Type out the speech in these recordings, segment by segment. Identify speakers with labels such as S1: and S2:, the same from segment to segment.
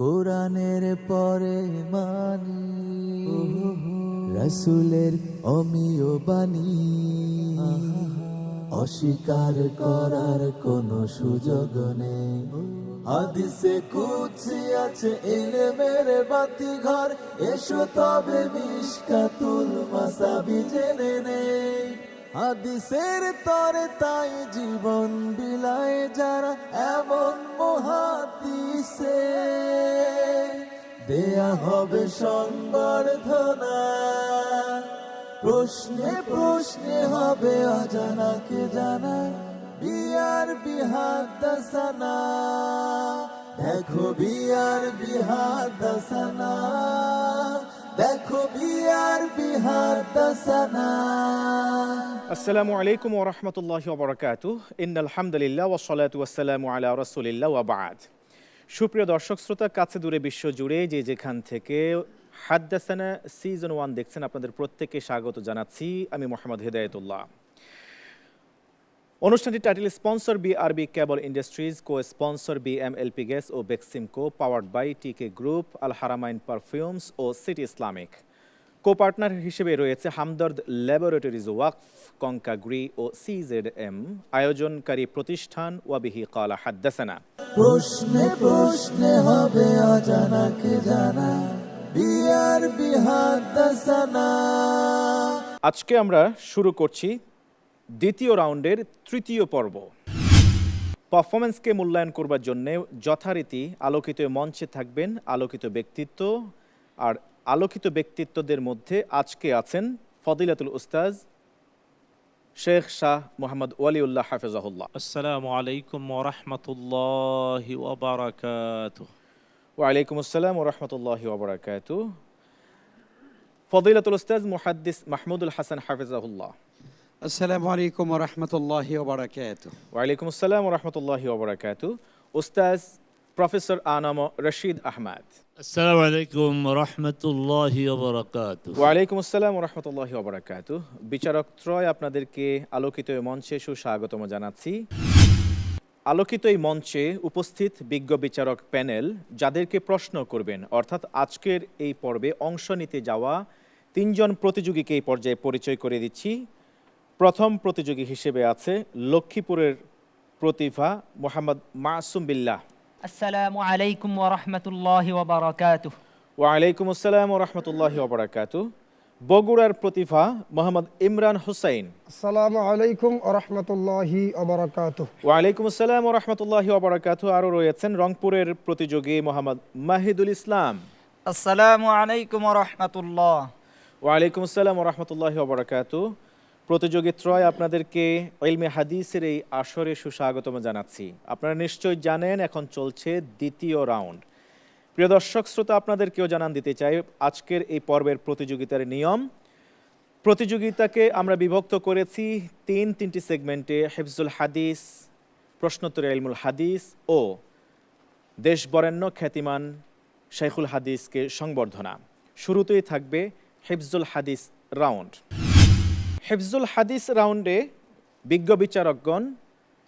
S1: কোরআনের পরে মানি রাসূলের অমীয় বাণী, অস্বীকার করার কোনো সুযোগ নেই। হাদিসে কুদসি আছে ইলমের বাতিঘর, এসো তবে মিশকাতুল মাসাবি জেনে নেই। হাদিসের তরে তাই জীবন বিলায় যারা, এমন মুহাদ্দিসে দেয়া হবে সংবর্ধনা। প্রশ্নে প্রশ্নে হবে অজানাকে জানা, বিয়ার বিহাদাসানা। দেখো বিয়ার বিহাদাসানা, দেখো বিয়ার বিহাদাসানা।
S2: আসসালামু আলাইকুম ওয়া রাহমাতুল্লাহি ওয়া বারাকাতুহু। ইন্নাল হামদুলিল্লাহ ওয়াস সালাতু ওয়াস সালামু আলা রাসূলিল্লাহ ওয়া বা'দ। সুপ্রিয় দর্শক শ্রোতা, কাছে দূরে বিশ্ব জুড়ে যে যেখান থেকে হাদ্দাসানা সিজন 1 দেখছেন, আপনাদের প্রত্যেককে স্বাগত জানাচ্ছি। আমি মোহাম্মদ হিদায়াতুল্লাহ। অনুষ্ঠানটির title sponsor BRB cable industries, co sponsor BMLP gas ও Beximco, powered by TK group, Al Haramain perfumes ও সিটি ইসলামিক। কো পার্টনার হিসেবে রয়েছে হামদর্দ ল্যাবরেটরিজ ওয়াকফ, কঙ্কাগ্রি ও সিজেডএম। আয়োজনকারী প্রতিষ্ঠান ওয়াবিহি কালা হাদ্দাসানা।
S1: প্রশ্নে প্রশ্নে হবে অজানাকে জানা, বিয়ার বিহাদাসানা।
S2: আজকে আমরা শুরু করছি দ্বিতীয় রাউন্ডের তৃতীয় পর্ব। পারফরমেন্সকে মূল্যায়ন করবার জন্য যথারীতি আলোকিত মঞ্চে থাকবেন আলোকিত ব্যক্তিত্ব। আর আলোকিত ব্যক্তিত্বদের মধ্যে আজকে আছেন ফদিলাতুল উস্তাজ শেখ শাহ মোহাম্মদ ওয়ালিউল্লাহ হাফেজাহুল্লাহ।
S3: আসসালামু আলাইকুম ওয়া রাহমাতুল্লাহি ওয়া বারাকাতুহু।
S2: ওয়া আলাইকুম আসসালাম ওয়া রাহমাতুল্লাহি ওয়া বারাকাতুহু। ফদিলাতুল উস্তাজ মুহাদ্দিস মাহমুদুল হাসান হাফেজাহুল্লাহ।
S4: আসসালামু আলাইকুম ওয়া রাহমাতুল্লাহি ওয়া বারাকাতুহু।
S2: ওয়া আলাইকুম আসসালাম ওয়া রাহমাতুল্লাহি ওয়া বারাকাতুহু। উস্তাজ প্রফেসর আনাম রশিদ আহমদ।
S5: আসসালামু আলাইকুম রহমতুল্লাহি ওয়া বারাকাতুহু।
S2: ওয়া আলাইকুম আসসালাম ওয়া রাহমাতুল্লাহি ওয়া বারাকাতুহু। বিচারক ত্রয় আপনাদেরকে আলোকিত এই মঞ্চে সুস্বাগতম জানাচ্ছি। আলোকিত এই মঞ্চে উপস্থিত বিজ্ঞ বিচারক প্যানেল যাদেরকে প্রশ্ন করবেন, অর্থাৎ আজকের এই পর্বে অংশ নিতে যাওয়া তিনজন প্রতিযোগীকে এই পর্যায়ে পরিচয় করে দিচ্ছি। প্রথম প্রতিযোগী হিসেবে আছে লক্ষ্মীপুরের প্রতিভা মোহাম্মদ মাসুম বিল্লাহ।
S6: আসসালামু আলাইকুম ওয়া রাহমাতুল্লাহি ওয়া বারাকাতুহু।
S2: ওয়া আলাইকুম আসসালাম ওয়া রাহমাতুল্লাহি ওয়া বারাকাতুহু। বগুড়ার প্রতিভা মোহাম্মদ ইমরান হুসাইন।
S7: আসসালামু আলাইকুম ওয়া রাহমাতুল্লাহি ওয়া বারাকাতুহু।
S2: ওয়া আলাইকুম আসসালাম ওয়া রাহমাতুল্লাহি ওয়া বারাকাতুহু। আরও রয়েছেন রংপুরের প্রতিযোগী মোহাম্মদ মাহিদুল ইসলাম।
S6: আসসালামু আলাইকুম ওয়া রাহমাতুল্লাহ।
S2: ওয়া আলাইকুম আসসালাম ওয়া রাহমাতুল্লাহি ওয়া বারাকাতুহু। প্রতিযোগী ত্রয় আপনাদেরকে ইলমে হাদিসের এই আসরে সুস্বাগতম জানাচ্ছি। আপনারা নিশ্চয়ই জানেন এখন চলছে দ্বিতীয় রাউন্ড। প্রিয় দর্শক শ্রোতা, আপনাদেরকেও জানান দিতে চাই আজকের এই পর্বের প্রতিযোগিতার নিয়ম। প্রতিযোগিতাকে আমরা বিভক্ত করেছি তিনটি সেগমেন্টে: হিফজুল হাদিস, প্রশ্নোত্তরে ইলমুল হাদিস ও দেশ বরেণ্য খ্যাতিমান শাইখুল হাদিসকে সংবর্ধনা। শুরুতেই থাকবে হিফজুল হাদিস রাউন্ড। হিফজুল হাদিস রাউন্ডে বিজ্ঞ বিচারকগণ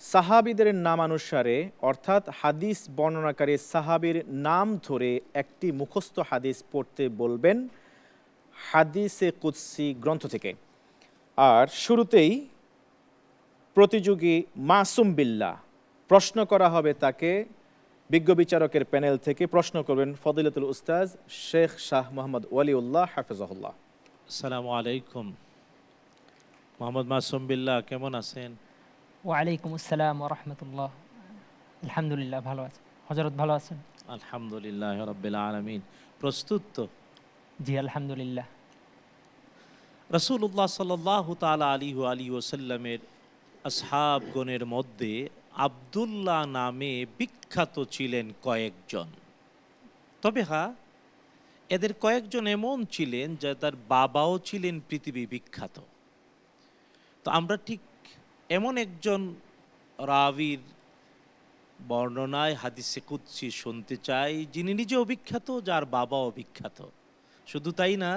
S2: সাহাবীদের নামানুসারে, অর্থাৎ হাদিস বর্ণনাকারী সাহাবীর নাম ধরে একটি মুখস্থ হাদিস পড়তে বলবেন হাদিসে কুদসি গ্রন্থ থেকে। আর শুরুতেই প্রতিযোগী মাসুম বিল্লাহ, প্রশ্ন করা হবে তাকে বিজ্ঞ বিচারকের প্যানেল থেকে। প্রশ্ন করবেন ফদিলাতুল উস্তাজ শেখ শাহ মোহাম্মদ ওয়ালিউল্লাহ হাফেজাহুল্লাহ।
S3: আসসালামু আলাইকুম। মোহাম্মদ মাসুম বিল্লাহ, কেমন আছেন?
S6: ওয়া আলাইকুম আসসালাম ওয়া রাহমাতুল্লাহ। আলহামদুলিল্লাহ, ভালো আছেন। হযরত ভালো আছেন?
S3: আলহামদুলিল্লাহ রাব্বিল আলামিন। প্রস্তুত তো?
S6: জি আলহামদুলিল্লাহ।
S3: রাসূলুল্লাহ সাল্লাল্লাহু তাআলা আলাইহি ওয়াসাল্লামের আসহাবগণের মধ্যে আব্দুল্লাহ নামে বিখ্যাত ছিলেন কয়েকজন। তবে হ্যাঁ, এদের কয়েকজন এমন ছিলেন যে তার বাবাও ছিলেন পৃথিবী বিখ্যাত। তো আমরা ঠিক এমন একজন রাবির বর্ণনায় হাদিসে কুদসি শুনতে চাই যিনি নিজেও বিখ্যাত, যার বাবাও বিখ্যাত। শুধু তাই না,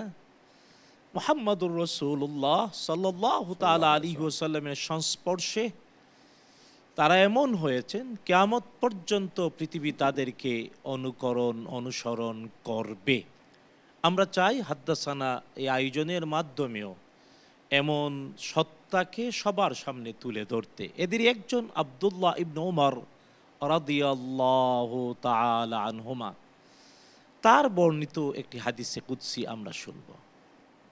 S3: মুহাম্মদুর রাসূলুল্লাহ সাল্লাল্লাহু তাআলা আলাইহি ওয়াসাল্লামের সংস্পর্শে তারা এমন হয়েছেন কিয়ামত পর্যন্ত পৃথিবী তাদেরকে অনুসরণ করবে। আমরা চাই হাদ্দাসানা এই আয়োজনের মাধ্যমেও এমন সত্তাকে সবার সামনে তুলে ধরতে। এদের একজন আব্দুল্লাহ ইবনে উমর রাদিয়াল্লাহু তাআলা আনহুমা, তার বর্ণিত একটি হাদিসে কুদসি আমরা শুনব।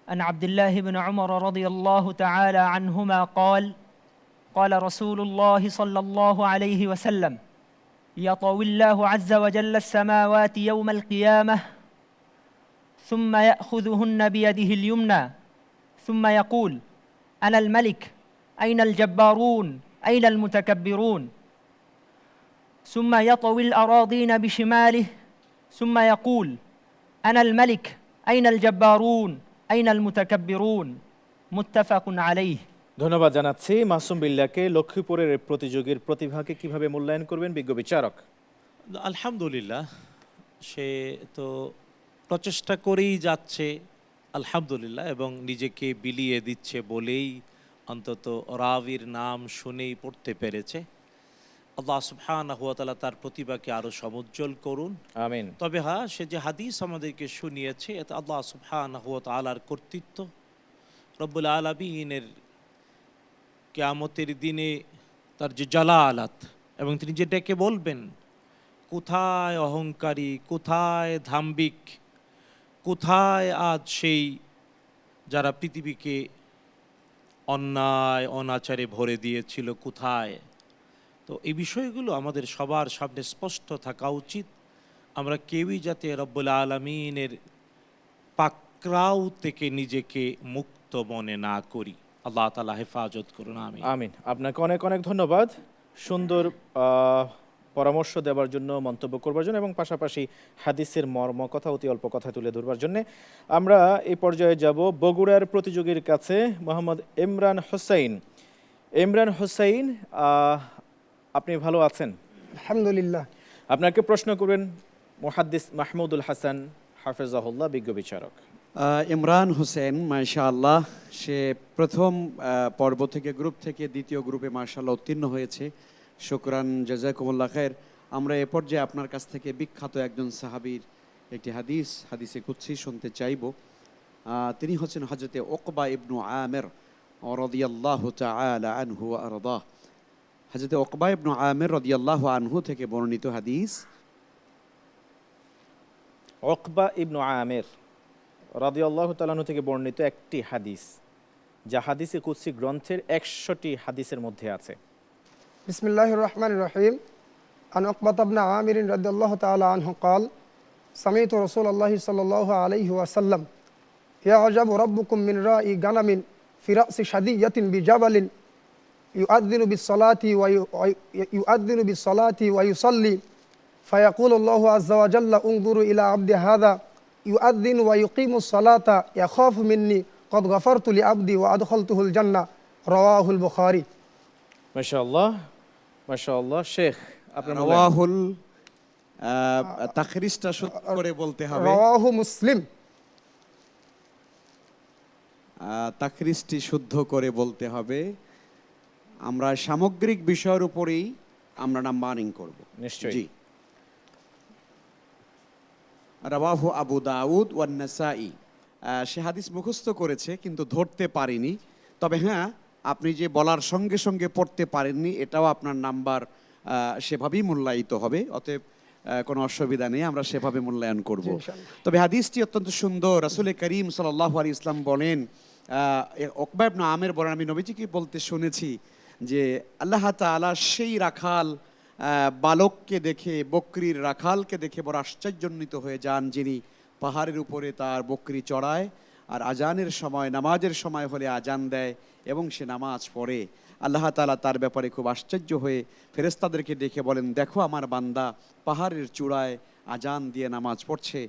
S6: عن عبد الله بن عمر رضي الله تعالى عنهما قال قال رسول الله صلى الله عليه وسلم يطوي الله عز وجل السماوات يوم القيامة ثم يأخذهن بيده اليمنى ثم يقول أنا الملك أين الجبارون أين المتكبرون ثم يطوي الأراضين بشماله ثم يقول أنا الملك أين الجبارون أين المتكبرون متفق عليه।
S2: ধন্যবাদ জানাচ্ছি মাসুম বিল্লাহকে। লক্ষ্মীপুরের এই প্রতিযোগীর প্রতিভাকে কিভাবে মূল্যায়ন করবেন বিজ্ঞ বিচারক?
S3: আলহামদুলিল্লাহ, সে তো প্রচেষ্টা করেই যাচ্ছে আলহামদুলিল্লাহ, এবং নিজেকে বিলিয়ে দিচ্ছে বলেই অন্তত রাবির নাম শুনেই পড়তে পেরেছে। আল্লাহ সুবহানাহু ওয়া তাআলা তার প্রতিভাকে আরো সমুজ্জ্বল করুন,
S2: আমিন।
S3: তবে হ্যাঁ, সে যে হাদিস আমাদেরকে শুনিয়েছে এতে আল্লাহ সুবহানাহু ওয়া তাআলার কর্তৃত্ব, রব্বুল আলামিনের কিয়ামতের দিনে তার যে জালালাত, এবং তিনি যে ডেকে বলবেন কোথায় অহংকারী, কোথায় ধাম্বিক, কোথায় আজ সেই যারা পৃথিবীকে অন্যায় অনাচারে ভরে দিয়েছিল, কোথায়? তো এই বিষয়গুলো আমাদের সবার সামনে স্পষ্ট থাকা উচিত। আমরা কেউই যাতে রব্বুল আলামিনের পাকড়াও থেকে নিজেকে মুক্ত মনে না করি। আল্লাহ তাআলা হেফাজত করুন, আমিন।
S2: আমিন। আপনাকে অনেক অনেক ধন্যবাদ সুন্দর পরামর্শ দেওয়ার জন্য, মন্তব্য করবার জন্য, এবং পাশাপাশি হাদিসের মর্ম কথা অতি অল্প কথা তুলে ধরবার জন্য। আমরা এই পর্যায়ে যাব বগুড়ার প্রতিযোগীর কাছে, মোহাম্মদ ইমরান হোসাইন। ইমরান হোসাইন, আপনি ভালো আছেন?
S7: আলহামদুলিল্লাহ।
S2: আপনাকে প্রশ্ন করবেন মুহাদ্দিস মাহমুদুল হাসান হাফেজাহুল্লাহ, বিজ্ঞ বিচারক।
S4: ইমরান হোসেন মাশাআল্লাহ, সে প্রথম পর্ব থেকে গ্রুপ থেকে দ্বিতীয় গ্রুপে মাশাআল্লাহ উত্তীর্ণ হয়েছে। শুকরান, জাযাকুমুল্লাহ খায়ের। আমরা এ পর্যায়ে আপনার কাছ থেকে বিখ্যাত একজন সাহাবীর একটি হাদিসে কুদসি শুনতে চাইব। তিনি হচ্ছেন হযরতে উকবা ইবনু আমির রাদিয়াল্লাহু তাআলা আনহু ওয়া আরদাহ। হযরতে উকবা ইবনু আমির রাদিয়াল্লাহু আনহু থেকে বর্ণিত হাদিস।
S2: উকবা ইবনু আমির রাদিয়াল্লাহু তাআলা আনহু থেকে বর্ণিত একটি হাদিস, যা হাদিসে কুদসি গ্রন্থের 100টি হাদিসের মধ্যে আছে।
S7: বিসমিল্লাহির রহমানির রহিম। আন উকবাত ইবনে আমির রাদিয়াল্লাহু তাআলা আনহু قال سمعت رسول الله صلى الله عليه وسلم يعجب ربكم من راء غنم في رأس شدية بجبل يؤذن بالصلاة ويصلي فيقول الله عز وجل انظروا إلى عبد هذا يؤذن ويقيم الصلاة يخاف مني قد غفرت لعبدي وأدخلته الجنة رواه البخاري।
S2: মাশাআল্লাহ মাশাআল্লাহ। শেখ, আপনার
S4: রাওয়াহুল তাখরিজটা শুদ্ধ করে বলতে হবে,
S7: রাওয়াহু মুসলিম।
S4: তাখরিজটি শুদ্ধ করে বলতে হবে। আমরা সামগ্রিক বিষয়ের উপরেই আমরা নাম্বারিং করব।
S2: নিশ্চয়ই।
S4: জি। রাওয়াহু আবু দাউদ ওয়ান নাসাই। সে হাদিস মুখস্থ করেছে কিন্তু ধরতে পারেনি। তবে হ্যাঁ, আপনি যে বলার সঙ্গে সঙ্গে পড়তে পারেননি, এটাও আপনার নাম্বার সেভাবেই মূল্যায়িত হবে। অতএব কোনো অসুবিধা নেই, আমরা সেভাবে মূল্যায়ন করব। তবে হাদিসটি অত্যন্ত সুন্দর। রাসূল করিম সাল্লাল্লাহু আলাইহি ওয়াসাল্লাম বলেন, উকবা ইবনে আমির বলেন, আমি নবীজিকে বলতে শুনেছি যে আল্লাহ তাআলা সেই রাখাল বালককে দেখে, বকরির রাখালকে দেখে বড় আশ্চর্যান্বিত হয়ে যান, যিনি পাহাড়ের উপরে তার বকরি চড়ায় আর আজানের সময়, নামাজের সময় হলে আজান দেয় এবং সে নামাজ পড়ে। আল্লাহ তাআলা তার ব্যাপারে খুব আশ্চর্য হয়ে ফেরেশতাদেরকে ডেকে বলেন, দেখো আমার বান্দা পাহাড়ের চূড়ায় আজান দিয়ে নামাজ পড়ছে,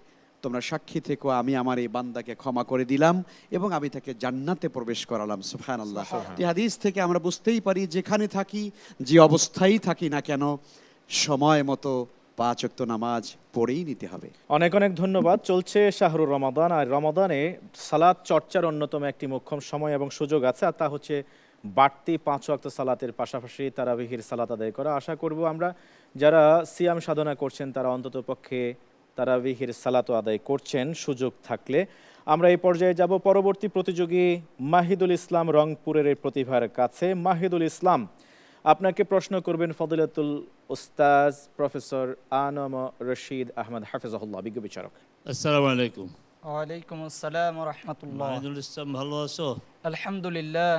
S4: তোমরা সাক্ষী থেকো, আমি আমার এই বান্দাকে ক্ষমা করে দিলাম এবং আমি তাকে জান্নাতে প্রবেশ করালাম। সুবহানাল্লাহ। এই হাদিস থেকে আমরা বুঝতেই পারি, যেখানে থাকি, যে অবস্থায় থাকি না কেন, সময় মতো 5 ওয়াক্ত নামাজ পড়েই নিতে হবে।
S2: অনেক অনেক ধন্যবাদ। চলছে শাহরুর রমাদান, আর রমাদানে সালাত চর্চার অন্যতম একটি মোক্ষম সময় এবং সুযোগ আছে, আর তা হচ্ছে বাড়তি 5 ওয়াক্ত সালাতের পাশাপাশি তারাবিহির সালাত আদায় করা। আশা করব আমরা যারা সিয়াম সাধনা করছেন তারা অন্ততপক্ষে তারাবিহির সালাতও আদায় করছেন সুযোগ থাকলে। আমরা এই পর্যায়ে যাব পরবর্তী প্রতিযোগী মাহিদুল ইসলাম রংপুরের এই প্রতিভার কাছে। মাহিদুল ইসলাম, আপনাকে প্রশ্ন করবেন ফদিলাতুল উস্তাজ প্রফেসর আনম রশিদ আহমদ হাফিজাহুল্লাহ, বিজ্ঞ বিচারক।
S5: আসসালামু আলাইকুম।
S6: ওয়ালাইকুম আসসালাম রহমতুল্লাহ।
S5: মাহিদুল ইসলাম, ভালো আছো?
S6: আলহামদুলিল্লাহ।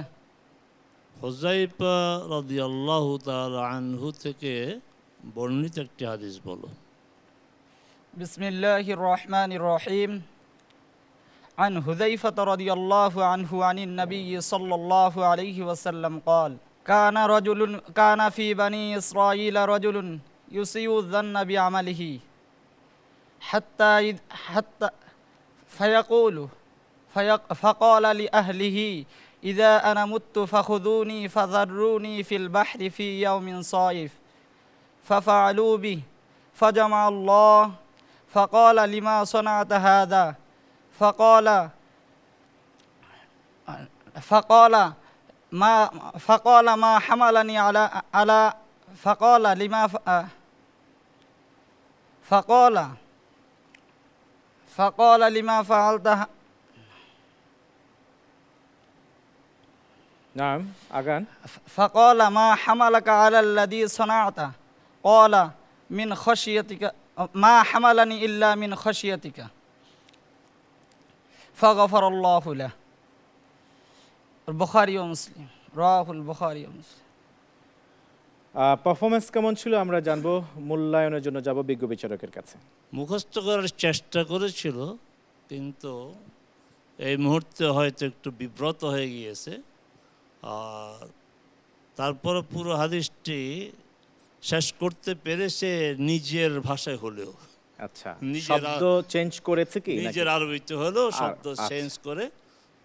S5: হুযায়ফা রাদিয়াল্লাহু তাআলা আনহু থেকে বর্ণিত একটি হাদিস বলো।
S8: বিসমিল্লাহির রহমানির রহিম। عن حذيفة رضي الله عنه عن النبي صلى الله عليه وسلم قال كان في بني إسرائيل رجل يسيء الظن بعمله حتى فقال لأهله إذا أنا مت فخذوني فذروني في البحر في يوم صائف ففعلوا به فجمع الله فقال لما صنعت هذا فقال ما حملني على فقال لما فعلت
S2: নাম আগান।
S8: فقال ما حملك على الذي صنعت قال من خشيتك ما حملني إلا من خشيتك فغفر الله له البخاري ومسلم رواه البخاري ومسلم।
S2: পারফরমেন্স কেমন ছিল আমরা জানবো, মূল্যায়নের জন্য যাব বিজ্ঞ বিচারকের কাছে।
S5: মুখস্থ করার চেষ্টা করেছিল, কিন্তু এই মুহূর্তে হয়তো একটু বিব্রত হয়ে গিয়েছে। আর তারপরে পুরো হাদিসটি শেষ করতে পেরেছে নিজের ভাষায় হলেও।
S2: আচ্ছা,
S5: নিজের
S2: শব্দ চেঞ্জ করেছে কি?
S5: নিজের আরবিতে হলেও শব্দ
S2: আচ্ছা।
S5: চেঞ্জ করে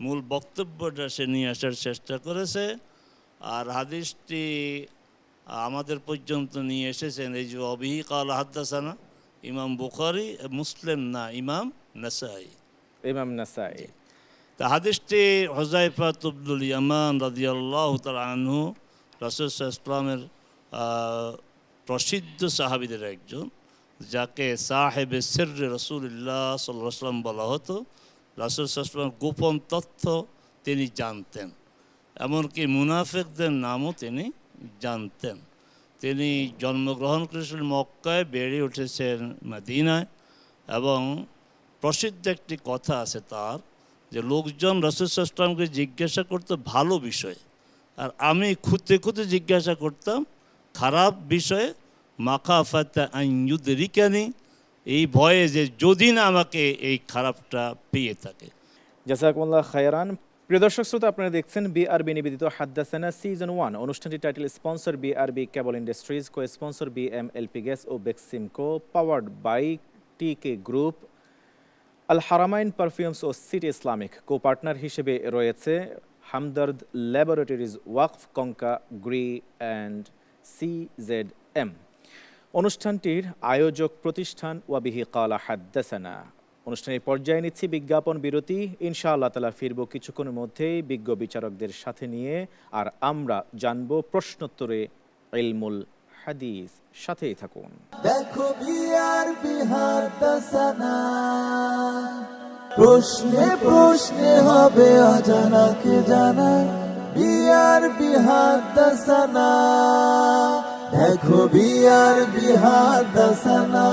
S5: মূল বক্তব্যটা সে নিয়ে আসার চেষ্টা করেছে। আর হাদিসটি আমাদের পর্যন্ত নিয়ে এসেছেন এই যে অবিহি কাল হাদ্দাসানা ইমাম বুখারী, মুসলিম না, ইমাম নাসাই।
S2: ইমাম নাসাই।
S5: তা হাদিসটি হুযায়ফা ইবনুল ইয়ামান রাদিয়াল্লাহু তাআলা আনহু রাসূল সাল্লাল্লাহু আলাইহি ওয়াসাল্লামের প্রসিদ্ধ সাহাবীদের একজন, যাকে সাহেবে সিররে রাসূলুল্লাহ সাল্লাল্লাহু আলাইহি ওয়াসাল্লাম বলা হতো। রাসূল সাল্লাল্লাহু আলাইহি ওয়াসাল্লামের গোপন তথ্য তিনি জানতেন, এমনকি মুনাফিকদের নামও তিনি জানতেন। তিনি জন্মগ্রহণ করেছিলেন মক্কায়, বেড়ে উঠেছেন মদিনায়। এবং প্রসিদ্ধ একটি কথা আছে তার, যে লোকজন রাসূল সাল্লাল্লাহু আলাইহি ওয়াসাল্লামকে জিজ্ঞাসা করতো ভালো বিষয়ে, আর আমি খুঁতে খুঁতে জিজ্ঞাসা করতাম খারাপ বিষয়ে, মাখাফাতা আন ইউদরিকানি, এই ভয়ে যে যদি না আমাকে এই খারাপটা পেয়ে থাকে।
S2: জাযাকুমুল্লাহ খায়রান। প্রিয় দর্শক শ্রোতা, আপনারা দেখছেন বিআরবি নিবেদিত হাদ্দাসানা সিজন 1। অনুষ্ঠানটির title sponsor BRB cable industries, co sponsor BMLP gas ও Beximco, powered by TK group, Al Haramain perfumes ও সিটি ইসলামিক। কো পার্টনার হিসেবে রয়েছে Hamdard laboratories, Waqf, Konka Gree and CZM। অনুষ্ঠানটির আয়োজক প্রতিষ্ঠান ওয়াবিহি কালা হাদ্দাসানা। অনুষ্ঠানের পর্যায়ে নিচ্ছি বিজ্ঞাপন বিরতি। ইনশাআল্লাহ তাআলা ফিরবো কিছুক্ষণের মধ্যেই বিজ্ঞ বিচারকদের সাথে নিয়ে, আর আমরা জানবো প্রশ্নোত্তরে ইলমুল হাদিস। সাথেই থাকুন।
S1: দেখো বিআরবি হাদ্দাসানা, প্রশ্নে প্রশ্নে হবে অজানাকে জানা। বিআরবি হাদ্দাসানা, দেখো বিআরবি হাদ্দাসানা।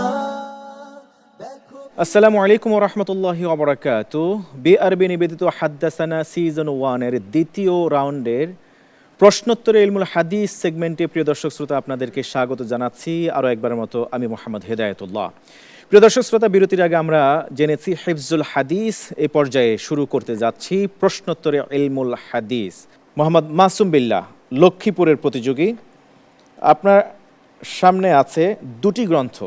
S2: আসসালামু আলাইকুম ওয়া রাহমাতুল্লাহি ওয়া বারাকাতুহু। বিআরবি নিবেদিত হাদ্দাসানা সিজন 1 এর দ্বিতীয় রাউন্ডের প্রশ্নোত্তরে ইলমুল হাদিস সেগমেন্টে প্রিয় দর্শক শ্রোতা আপনাদেরকে স্বাগত জানাচ্ছি আরও একবারের মতো। আমি মোহাম্মদ হেদায়েতুল্লাহ। প্রিয় দর্শক শ্রোতা, বিরতির আগে আমরা জেনেছি হিফজুল হাদিস। এই পর্যায়ে শুরু করতে যাচ্ছি প্রশ্নোত্তরে ইলমুল হাদিস। মোহাম্মদ মাসুম বিল্লাহ, লক্ষ্মীপুরের প্রতিযোগী, আপনার সামনে আছে দুটি গ্রন্থ,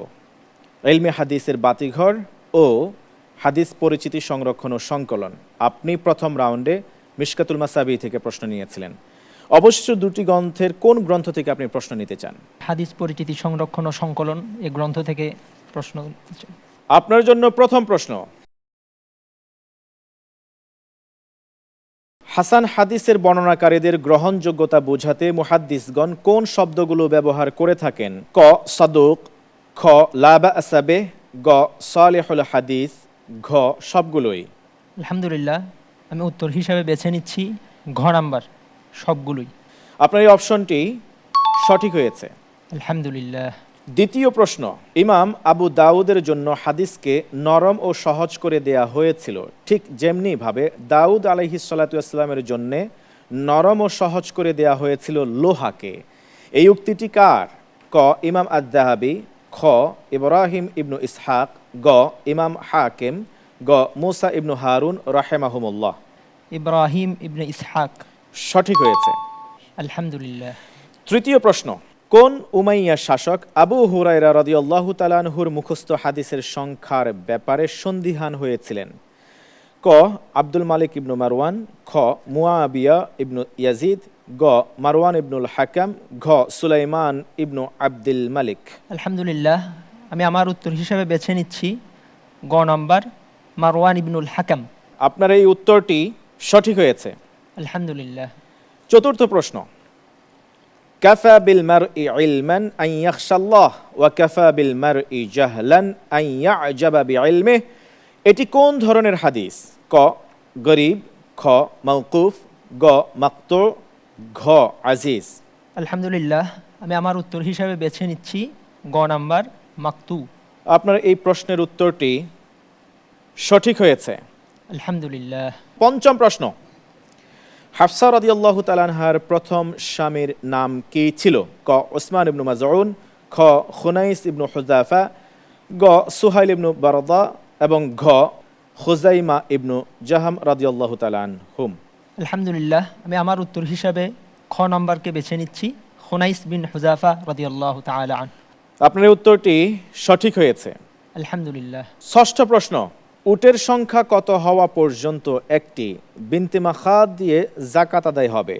S2: ইলমে হাদিসের বাতিঘর ও হাদিস পরিচিতি সংরক্ষণ ও সংকলন। আপনি প্রথম রাউন্ডে মিশকাতুল মাসাবি থেকে প্রশ্ন নিয়েছিলেন। অবশ্য দুটি গ্রন্থের কোন গ্রন্থ থেকে আপনি প্রশ্ন নিতে চান?
S6: হাদিস পরিচিতি সংরক্ষণ ও সংকলন এই গ্রন্থ থেকে প্রশ্ন নিতে চাই।
S2: আপনার জন্য প্রথম প্রশ্ন, হাসান হাদিসের বর্ণনাকারীদের গ্রহণযোগ্যতা বোঝাতে মুহাদ্দিসগণ কোন শব্দগুলো ব্যবহার করে থাকেন? ক সাদুক, খ লা বা'সা বিহ, গ সালিহুল হাদিস, ঘ সবগুলোই।
S6: আলহামদুলিল্লাহ, আমি উত্তর হিসাবে বেছে নিচ্ছি ঘ নাম্বার, সবগুলোই।
S2: আপনার এই অপশনটি সঠিক হয়েছে।
S6: আলহামদুলিল্লাহ।
S2: দ্বিতীয় প্রশ্ন, ইমাম আবু দাউদের জন্য হাদিসকে নরম ও সহজ করে দেয়া হয়েছিল, ঠিক যেমনি ভাবে দাউদ আলাইহিস সালাতু ওয়াসসালামের জন্য নরম ও সহজ করে দেয়া হয়েছিল লোহাকে। এই উক্তিটি কার? ক ইমাম আদ-দাহাবি, খ ইব্রাহিম ইবনু ইসহাক, গ ইমাম হাকিম, গ মুসা ইবনু হারুন রাহিমাহুমুল্লাহ।
S6: ইব্রাহিম ইবনে ইসহাক।
S2: সঠিক হয়েছে।
S6: আলহামদুলিল্লাহ।
S2: তৃতীয় প্রশ্ন, কোন উমাইয়া শাসক আবু হুরায়রা রাদিয়াল্লাহু তাআলা আনহুর মুখস্থ হাদিসের সংখ্যার ব্যাপারে সন্দিহান হয়েছিলেন? ক আব্দুল মালিক ইবনু মারওয়ান, খ মুয়াবিয়া ইবনু ইয়াজিদ, গ মারওয়ান ইবনুল হাকাম, ঘ সুলাইমান ইবনু আব্দুল মালিক।
S6: আলহামদুলিল্লাহ, আমি আমার উত্তর হিসাবে বেছে নিচ্ছি গ নাম্বার, মারওয়ান ইবনুল হাকাম।
S2: আপনার এই উত্তরটি সঠিক হয়েছে।
S6: আলহামদুলিল্লাহ।
S2: চতুর্থ প্রশ্ন, কাফা বিল মারই ইলমান আন ইয়াখশাল্লাহ ওয়া কাফা বিল মারই জাহলান আন ইয়া'জাবা বিইলমিহি, এটি কোন ধরনের হাদিস? ক গরীব, খ মাওকুফ, গ মাকতু, ঘ আজিজ।
S6: আলহামদুলিল্লাহ, আমি আমার উত্তর হিসাবে বেছে নিচ্ছি গ নাম্বার, মাকতু।
S2: আপনার এই প্রশ্নের উত্তরটি সঠিক হয়েছে।
S6: আলহামদুলিল্লাহ।
S2: পঞ্চম প্রশ্ন, হাফসা রাদিয়াল্লাহু তাআলা আনহার প্রথম স্বামীর নাম কি ছিল? ক উসমান ইবনু মাজউন, খ খুনাইস ইবনু হুযাফা, গ সুহাইল ইবনু বারদা, এবং ঘ খুজাইমা ইবনু জাহাম রাদিয়াল্লাহু তাআলা আনহুম।
S6: আলহামদুলিল্লাহ, আমি আমার উত্তর হিসাবে খ নাম্বারকে বেছে নিচ্ছি, খুনাইস বিন হুযাফা রাদিয়াল্লাহু তাআলা আনহু।
S2: আপনার এই উত্তরটি সঠিক হয়েছে।
S6: আলহামদুলিল্লাহ।
S2: ষষ্ঠ প্রশ্ন, উটের সংখ্যা কত হওয়া পর্যন্ত একটি বিনতে মাখাদ দিয়ে যাকাত আদায় হবে?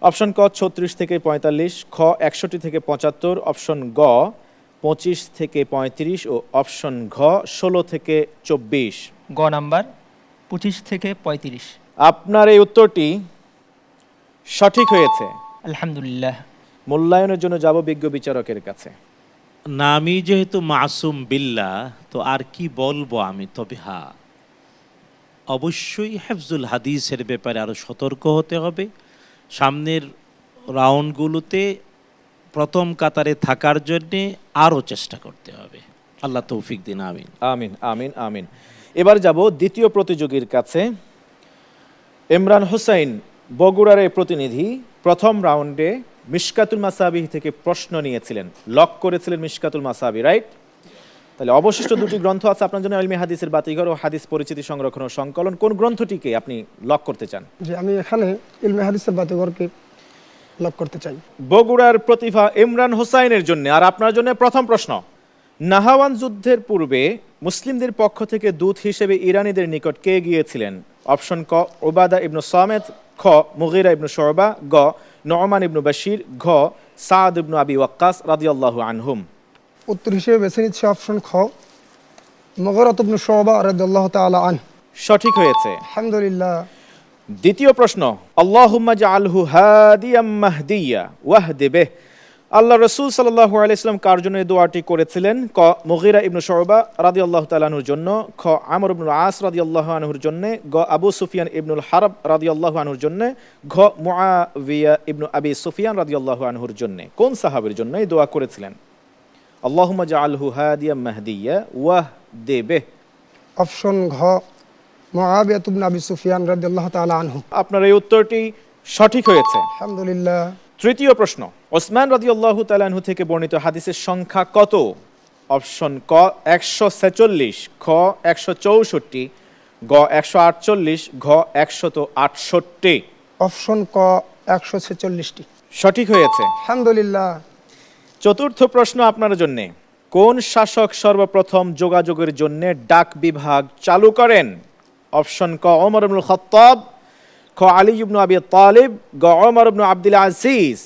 S2: অপশন ক 36 থেকে 45, খ 61 থেকে 75, অপশন গ 25 থেকে 35 ও অপশন ঘ 16 থেকে 24।
S6: গ নাম্বার, 25 থেকে 35।
S2: আপনার এই উত্তরটি সঠিক হয়েছে।
S6: আলহামদুলিল্লাহ।
S2: মূল্যায়নের জন্য যাব বিজ্ঞ বিচারকের কাছে।
S3: নামি যেহেতু মাসুম বিল্লাহ, তো আর কি বলবো আমি, তবে হ্যাঁ, অবশ্যই হেফজুল হাদিসের ব্যাপারে আরও সতর্ক হতে হবে। সামনের রাউন্ডগুলোতে প্রথম কাতারে থাকার জন্যে আরও চেষ্টা করতে হবে। আল্লাহ তৌফিক দিন। আমিন
S2: আমিন আমিন আমিন। এবার যাব দ্বিতীয় প্রতিযোগীর কাছে। ইমরান হোসাইন, বগুড়ার এই প্রতিনিধি, প্রথম রাউন্ডে মিশকাতুল মাসাবিহ থেকে প্রশ্ন নিয়েছিলেন, লক করেছিলেন মিশকাতুল মাসাবি, রাইট? তাহলে অবশিষ্ট দুটি গ্রন্থ আছে আপনার জন্য, ইলমে হাদিসের বাতিঘর ও হাদিস পরিচিতি সংরক্ষণ ও সংকলন। কোন গ্রন্থটিকে আপনি লক করতে চান?
S7: যে আমি এখানে ইলমে হাদিসের বাতিঘরকে লক করতে চাই।
S2: বগুড়ার প্রতিভা ইমরান হোসাইনের জন্য। আর আপনার জন্য প্রথম প্রশ্ন, নাহাওয়ান যুদ্ধের পূর্বে মুসলিমদের পক্ষ থেকে দূত হিসেবে ইরানীদের নিকট কে গিয়েছিলেন? অপশন ক উবাদা ইবনু সামেত, খ মুগীরা ইবনু শুবা, গ নু'মান ইবনু বাশির, ঘ সাদ ইবনু আবি ওয়াক্কাস রাদিয়াল্লাহু আনহুম।
S7: উত্তর হিসেবে বেছে নিচ্ছি অপশন খ, মুগীরা ইবনু শুবা রাদিয়াল্লাহু তাআলা আনহু।
S2: সঠিক হয়েছে।
S7: আলহামদুলিল্লাহ।
S2: দ্বিতীয় প্রশ্ন, আল্লাহুম্মা জাআলহু হাদিয়াম মাহদিয়া ওয়াহদি বিহ, আল্লাহ রাসূল সাল্লাল্লাহু আলাইহি ওয়াসাল্লাম কার জন্য এই দোয়াটি করেছিলেন? ক মুগীরা ইবনু শুবা রাদিয়াল্লাহু তাআলা আনহুর জন্য, খ আমর ইবনুল আস রাদিয়াল্লাহু আনহুর জন্য, গ আবু সুফিয়ান ইবনুল হারব রাদিয়াল্লাহু আনহুর জন্য, ঘ মুআবিয়া ইবনু আবি সুফিয়ান রাদিয়াল্লাহু আনহুর জন্য। কোন সাহাবীর জন্য এই দোয়া করেছিলেন? আল্লাহুম্মা জাআলহু হাদিয়াম মাহদিয়া ওয়াহদি বিহ।
S7: অপশন ঘ, মুআবিয়া ইবনু আবি সুফিয়ান রাদিয়াল্লাহু তাআলা আনহু।
S2: আপনার এই উত্তরটি সঠিক হয়েছে।
S7: আলহামদুলিল্লাহ।
S2: তৃতীয় প্রশ্ন, ওসমান রাদিয়াল্লাহু তাআলা আনহু থেকে বর্ণিত হাদিসের সংখ্যা কত? অপশন ক 146, খ 164, গ 148, ঘ 168।
S7: অপশন ক 146টি।
S2: সঠিক হয়েছে।
S7: আলহামদুলিল্লাহ।
S2: চতুর্থ প্রশ্ন আপনার জন্য, কোন শাসক সর্বপ্রথম যোগাযোগের জন্য ডাক বিভাগ চালু করেন? অপশন ক ওমর ইবনুল খাত্তাব, খ আলী ইবনু আবি তালিব, গ ওমর ইবনু আব্দুল আজিজ,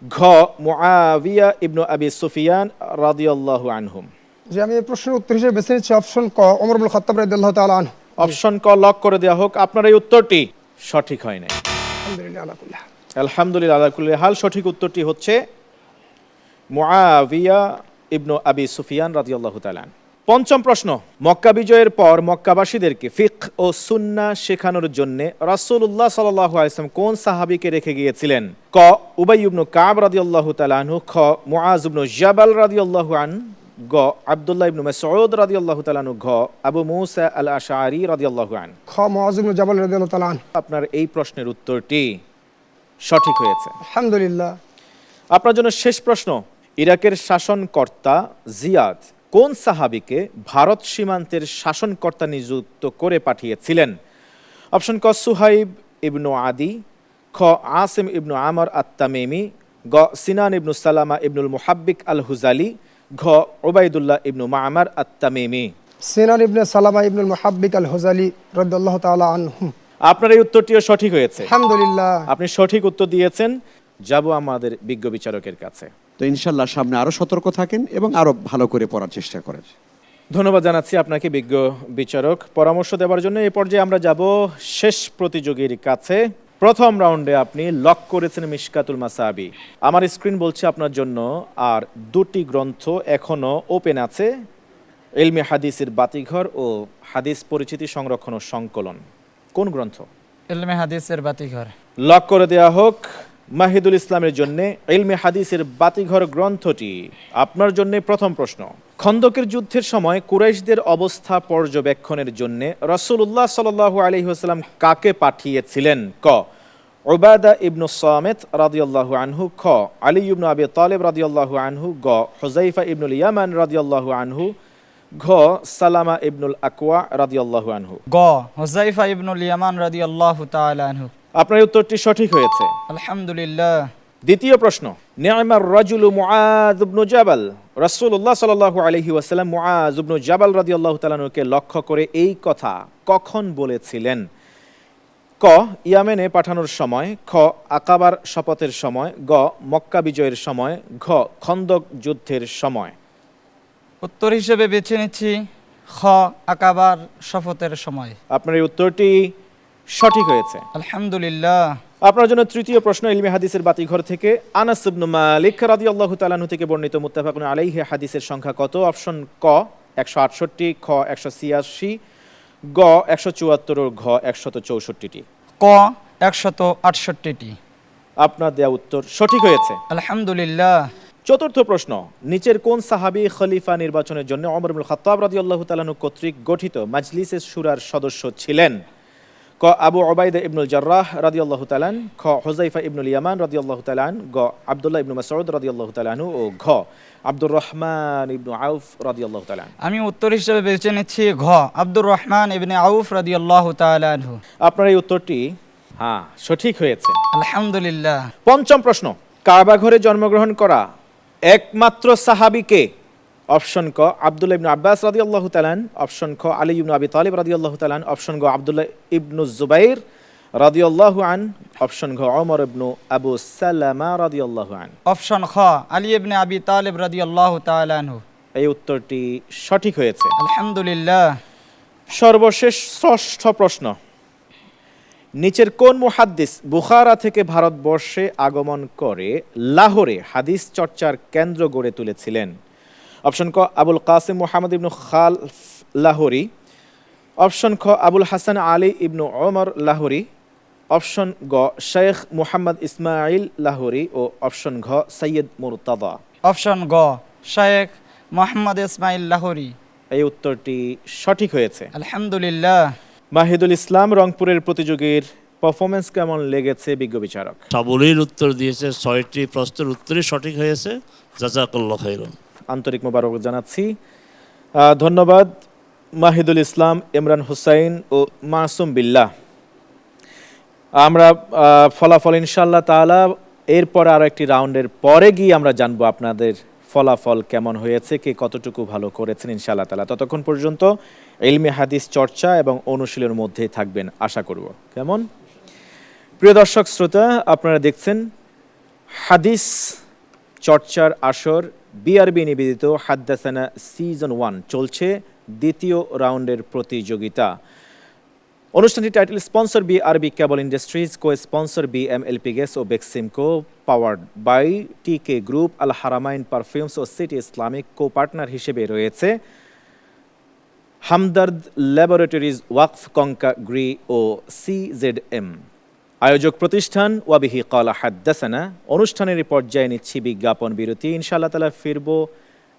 S2: ঘ মুআবিয়া ইবনু আবি সুফিয়ান রাদিয়াল্লাহু আনহুম।
S7: যে আমি এই প্রশ্নের উত্তর হিসেবে বেছে নিচ্ছি অপশন ক, ওমর ইবনুল খাত্তাব রাদিয়াল্লাহু তাআলা আনহু।
S2: অপশন ক লক করে দেওয়া হোক। আপনার এই উত্তরটি সঠিক হয় নাই।
S7: আলহামদুলিল্লাহ আলা কুল্লি হাল।
S2: আলহামদুলিল্লাহ আলা কুল্লি হাল, সঠিক উত্তরটি হচ্ছে মুআবিয়া ইবনু আবি সুফিয়ান রাদিয়াল্লাহু তাআলা। পঞ্চম প্রশ্ন, মক্কা বিজয়ের পর মক্কাবাসীদেরকে ফিকহ ও সুন্নাহ শেখানোর জন্য রাসূলুল্লাহ সাল্লাল্লাহু আলাইহি ওয়াসাল্লাম কোন সাহাবীকে রেখে গিয়েছিলেন? ক উবাই ইবনু কাব রাদিয়াল্লাহু তাআলা আনহু, খ মুআজ ইবনু জাবাল রাদিয়াল্লাহু আন, গ আব্দুল্লাহ ইবনু মাসউদ রাদিয়াল্লাহু তাআলা আনহু, ঘ আবু মুসা আল আশআরী রাদিয়াল্লাহু আন।
S7: খ মুআয ইবনে জাবাল রাদিয়াল্লাহু তাআলা আনহু।
S2: আপনার এই প্রশ্নের উত্তরটি সঠিক হয়েছে।
S7: আলহামদুলিল্লাহ।
S2: আপনার জন্য শেষ প্রশ্ন, ইরাকের শাসনকর্তা জিয়াদ কোন সাহাবীকে ভারত সীমান্তের শাসনকর্তা নিযুক্ত করে পাঠিয়েছিলেন? অপশন ক সুহাইব ইবনু আদি, খ আসিম ইবনু আমর আত-তামিমি, গ সিনান ইবনু সালামা ইবনুল মুহাব্বিক আল হুজালি, ঘ উবাইদুল্লাহ ইবনু মা'মার আত-তামিমি।
S7: সিনান ইবনে সালামা ইবনুল মুহাব্বিক আল হুজালি রাদিয়াল্লাহু তাআলা আনহু।
S2: আপনার এই উত্তরটিও সঠিক হয়েছে।
S7: আলহামদুলিল্লাহ।
S2: আপনি সঠিক উত্তর দিয়েছেন। যাব আমাদের বিজ্ঞ বিচারকের কাছে।
S4: তো ইনশাল্লাহ সামনে আরো সতর্ক থাকেন এবং আরো ভালো করে পড়ার চেষ্টা করেন।
S2: ধন্যবাদ জানাচ্ছি আপনাকে বিজ্ঞ বিচারক পরামর্শ দেওয়ার জন্য। এই পর্যায়ে আমরা যাব শেষ প্রতিযোগীর কাছে। প্রথম রাউন্ডে আপনি লক করেছেন মিশকাতুল মাসাবি। আমার স্ক্রিন বলছে আপনার জন্য আর দুটি গ্রন্থ এখনো ওপেন আছে, ইলমে হাদিসের বাতিঘর ও হাদিস পরিচিতি সংরক্ষণ ও সংকলন। কোন গ্রন্থ?
S8: ইলমে হাদিসের বাতিঘর।
S2: লক করে দেয়া হোক মাহিদুল ইসলামের জন্য ইলমে হাদিসের বাতিঘর গ্রন্থটি। আপনার জন্য প্রথম প্রশ্ন, খন্দকের যুদ্ধের সময় কুরাইশদের অবস্থা পর্যবেক্ষণের জন্য রাসূলুল্লাহ সাল্লাল্লাহু আলাইহি ওয়াসাল্লাম কাকে পাঠিয়েছিলেন? ক উবাদা ইবনু সামিত রাদিয়াল্লাহু আনহু, খ আলী ইবনু আবি তালিব রাদিয়াল্লাহু আনহু, গ হুযাইফা ইবনুল ইয়ামান রাদিয়াল্লাহু আনহু, ঘ সালামা ইবনুল আকওয়া রাদিয়াল্লাহু আনহু।
S8: গ হুযাইফা ইবনুল ইয়ামান রাদিয়াল্লাহু তাআলা আনহু।
S2: আপনার উত্তরটি সঠিক হয়েছে।
S8: আলহামদুলিল্লাহ।
S2: দ্বিতীয় প্রশ্ন, নি'মার রাজুলু মুআয ইবনু জাবাল। রাসূলুল্লাহ সাল্লাল্লাহু আলাইহি ওয়াসাল্লাম মুআয ইবনু জাবাল রাদিয়াল্লাহু তাআলা আনহুকে লক্ষ্য করে এই কথা কখন বলেছিলেন? ক ইয়ামেনে পাঠানোর সময়, খ আকাবার শপথের সময়, গ মক্কা বিজয়ের সময়, ঘ খন্দক যুদ্ধের সময়।
S8: উত্তর হিসেবে বেছে নিচ্ছি খ আকাবার শপথের সময়।
S2: আপনার এই উত্তরটি সঠিক হয়েছে।
S8: আলহামদুলিল্লাহ।
S2: আপনার জন্য তৃতীয় প্রশ্ন, ইলমে হাদিসের বাতিঘর থেকে আনাস ইবনু মালিক রাদিয়াল্লাহু তাআলা আনহু থেকে বর্ণিত মুত্তাফাকুন আলাইহি হাদিসের সংখ্যা কত? অপশন ক 168, খ 186, গ 174 ও ঘ 164টি।
S8: ক 168টি।
S2: আপনার দেয়া উত্তর সঠিক হয়েছে।
S8: আলহামদুলিল্লাহ।
S2: চতুর্থ প্রশ্ন, নিচের কোন সাহাবী খলিফা নির্বাচনের জন্য ওমর ইবনুল খাত্তাব রাদিয়াল্লাহু তাআলা আনহু কর্তৃক গঠিত মাজলিসে শুরার সদস্য ছিলেন? ক আবু উবাইদা ইবনুল জাররাহ রাদিয়াল্লাহু তাআলা আন, খ হুযাইফা ইবনুল ইয়ামান রাদিয়াল্লাহু তাআলা আন, গ আব্দুল্লাহ ইবনু মাসউদ রাদিয়াল্লাহু তাআলা আনহু, ও ঘ আব্দুর রহমান ইবনু আউফ রাদিয়াল্লাহু তাআলা আন।
S8: আমি উত্তর হিসেবে বেছে নিচ্ছি ঘ আব্দুর রহমান ইবনে আউফ রাদিয়াল্লাহু তাআলা আনহু।
S2: আপনার এই উত্তরটি সঠিক হয়েছে।
S8: আলহামদুলিল্লাহ।
S2: পঞ্চম প্রশ্ন, কাবা ঘরে জন্মগ্রহণ করা একমাত্র সাহাবীকে? অপশন ক আব্দুল্লাহ ইবনু আব্বাস রাদিয়াল্লাহু তাআলা আন, অপশন খ আলী ইবনু আবি তালিব রাদিয়াল্লাহু তাআলা আন, অপশন গ আব্দুল্লাহ ইবনু জুবাইর রাদিয়াল্লাহু আন, অপশন ঘ ওমর ইবনু আবু সালামা রাদিয়াল্লাহু আন।
S8: অপশন খ আলী ইবনে আবি তালিব রাদিয়াল্লাহু তাআলা আনহু।
S2: এই উত্তরটি সঠিক হয়েছে।
S8: আলহামদুলিল্লাহ।
S2: সর্বশেষ ষষ্ঠ প্রশ্ন, নিচের কোন মুহাদ্দিস বুখারা থেকে ভারতবর্ষে আগমন করে লাহোরে হাদিস চর্চার কেন্দ্র গড়ে তুলেছিলেন? অপশন ক আবুল কাসিম মুহাম্মদ ইবনু খালফ লাহোরি, অপশন খ আবুল হাসান আলী ইবনু ওমর লাহোরি, অপশন গ শেখ মুহাম্মদ ইসমাইল লাহোরি, ও অপশন ঘ সৈয়দ মুরতাদা।
S8: অপশন গ শেখ মুহাম্মদ ইসমাইল লাহোরি।
S2: এই উত্তরটি সঠিক হয়েছে।
S8: আলহামদুলিল্লাহ।
S2: মাহিদুল ইসলাম, রংপুরের প্রতিযোগীর পারফরমেন্স কেমন লেগেছে বিজ্ঞ বিচারক?
S5: সাবলীল উত্তর দিয়েছে, 6টি প্রশ্নের উত্তরই সঠিক হয়েছে। জাযাকাল্লাহু খাইরান।
S2: আন্তরিক মোবারক জানাচ্ছি। ধন্যবাদ মাহিদুল ইসলাম, ইমরান হুসাইন ও মাসুম বিল্লাহ। আমরা ফলাফল ইনশাআল্লাহ তাআলা এরপর আরো একটি রাউন্ডের পরে গিয়ে আমরা জানবো আপনাদের ফলাফল কেমন হয়েছে, কে কতটুকু ভালো করেছেন ইনশাআল্লাহ তাআলা। ততক্ষণ পর্যন্ত ইলমে হাদিস চর্চা এবং অনুশীলনের মধ্যেই থাকবেন আশা করব। কেমন? প্রিয় দর্শক শ্রোতা, আপনারা দেখছেন হাদিস চর্চার আসর বিআরবি নিবেদিত হাদ্দাসানা সিজন 1 চলছে দ্বিতীয় রাউন্ডের প্রতিযোগিতা। অনুষ্ঠানটি title sponsor BRB cable industries, co sponsor BMLP gas ও Beximco, powered by TK group, Al Haramain perfumes ও সিটি ইসলামিক। কো পার্টনার হিসেবে রয়েছে Hamdard laboratories, Waqf, Konka Gree ও সিজেডএম। আয়োজক প্রতিষ্ঠান ওয়াবিহি ক্বালা হাদ্দাসানা। অনুষ্ঠানের পর্যায়ে নিচ্ছি বিজ্ঞাপন বিরতি। ইনশাআল্লাহ তাআলা ফিরব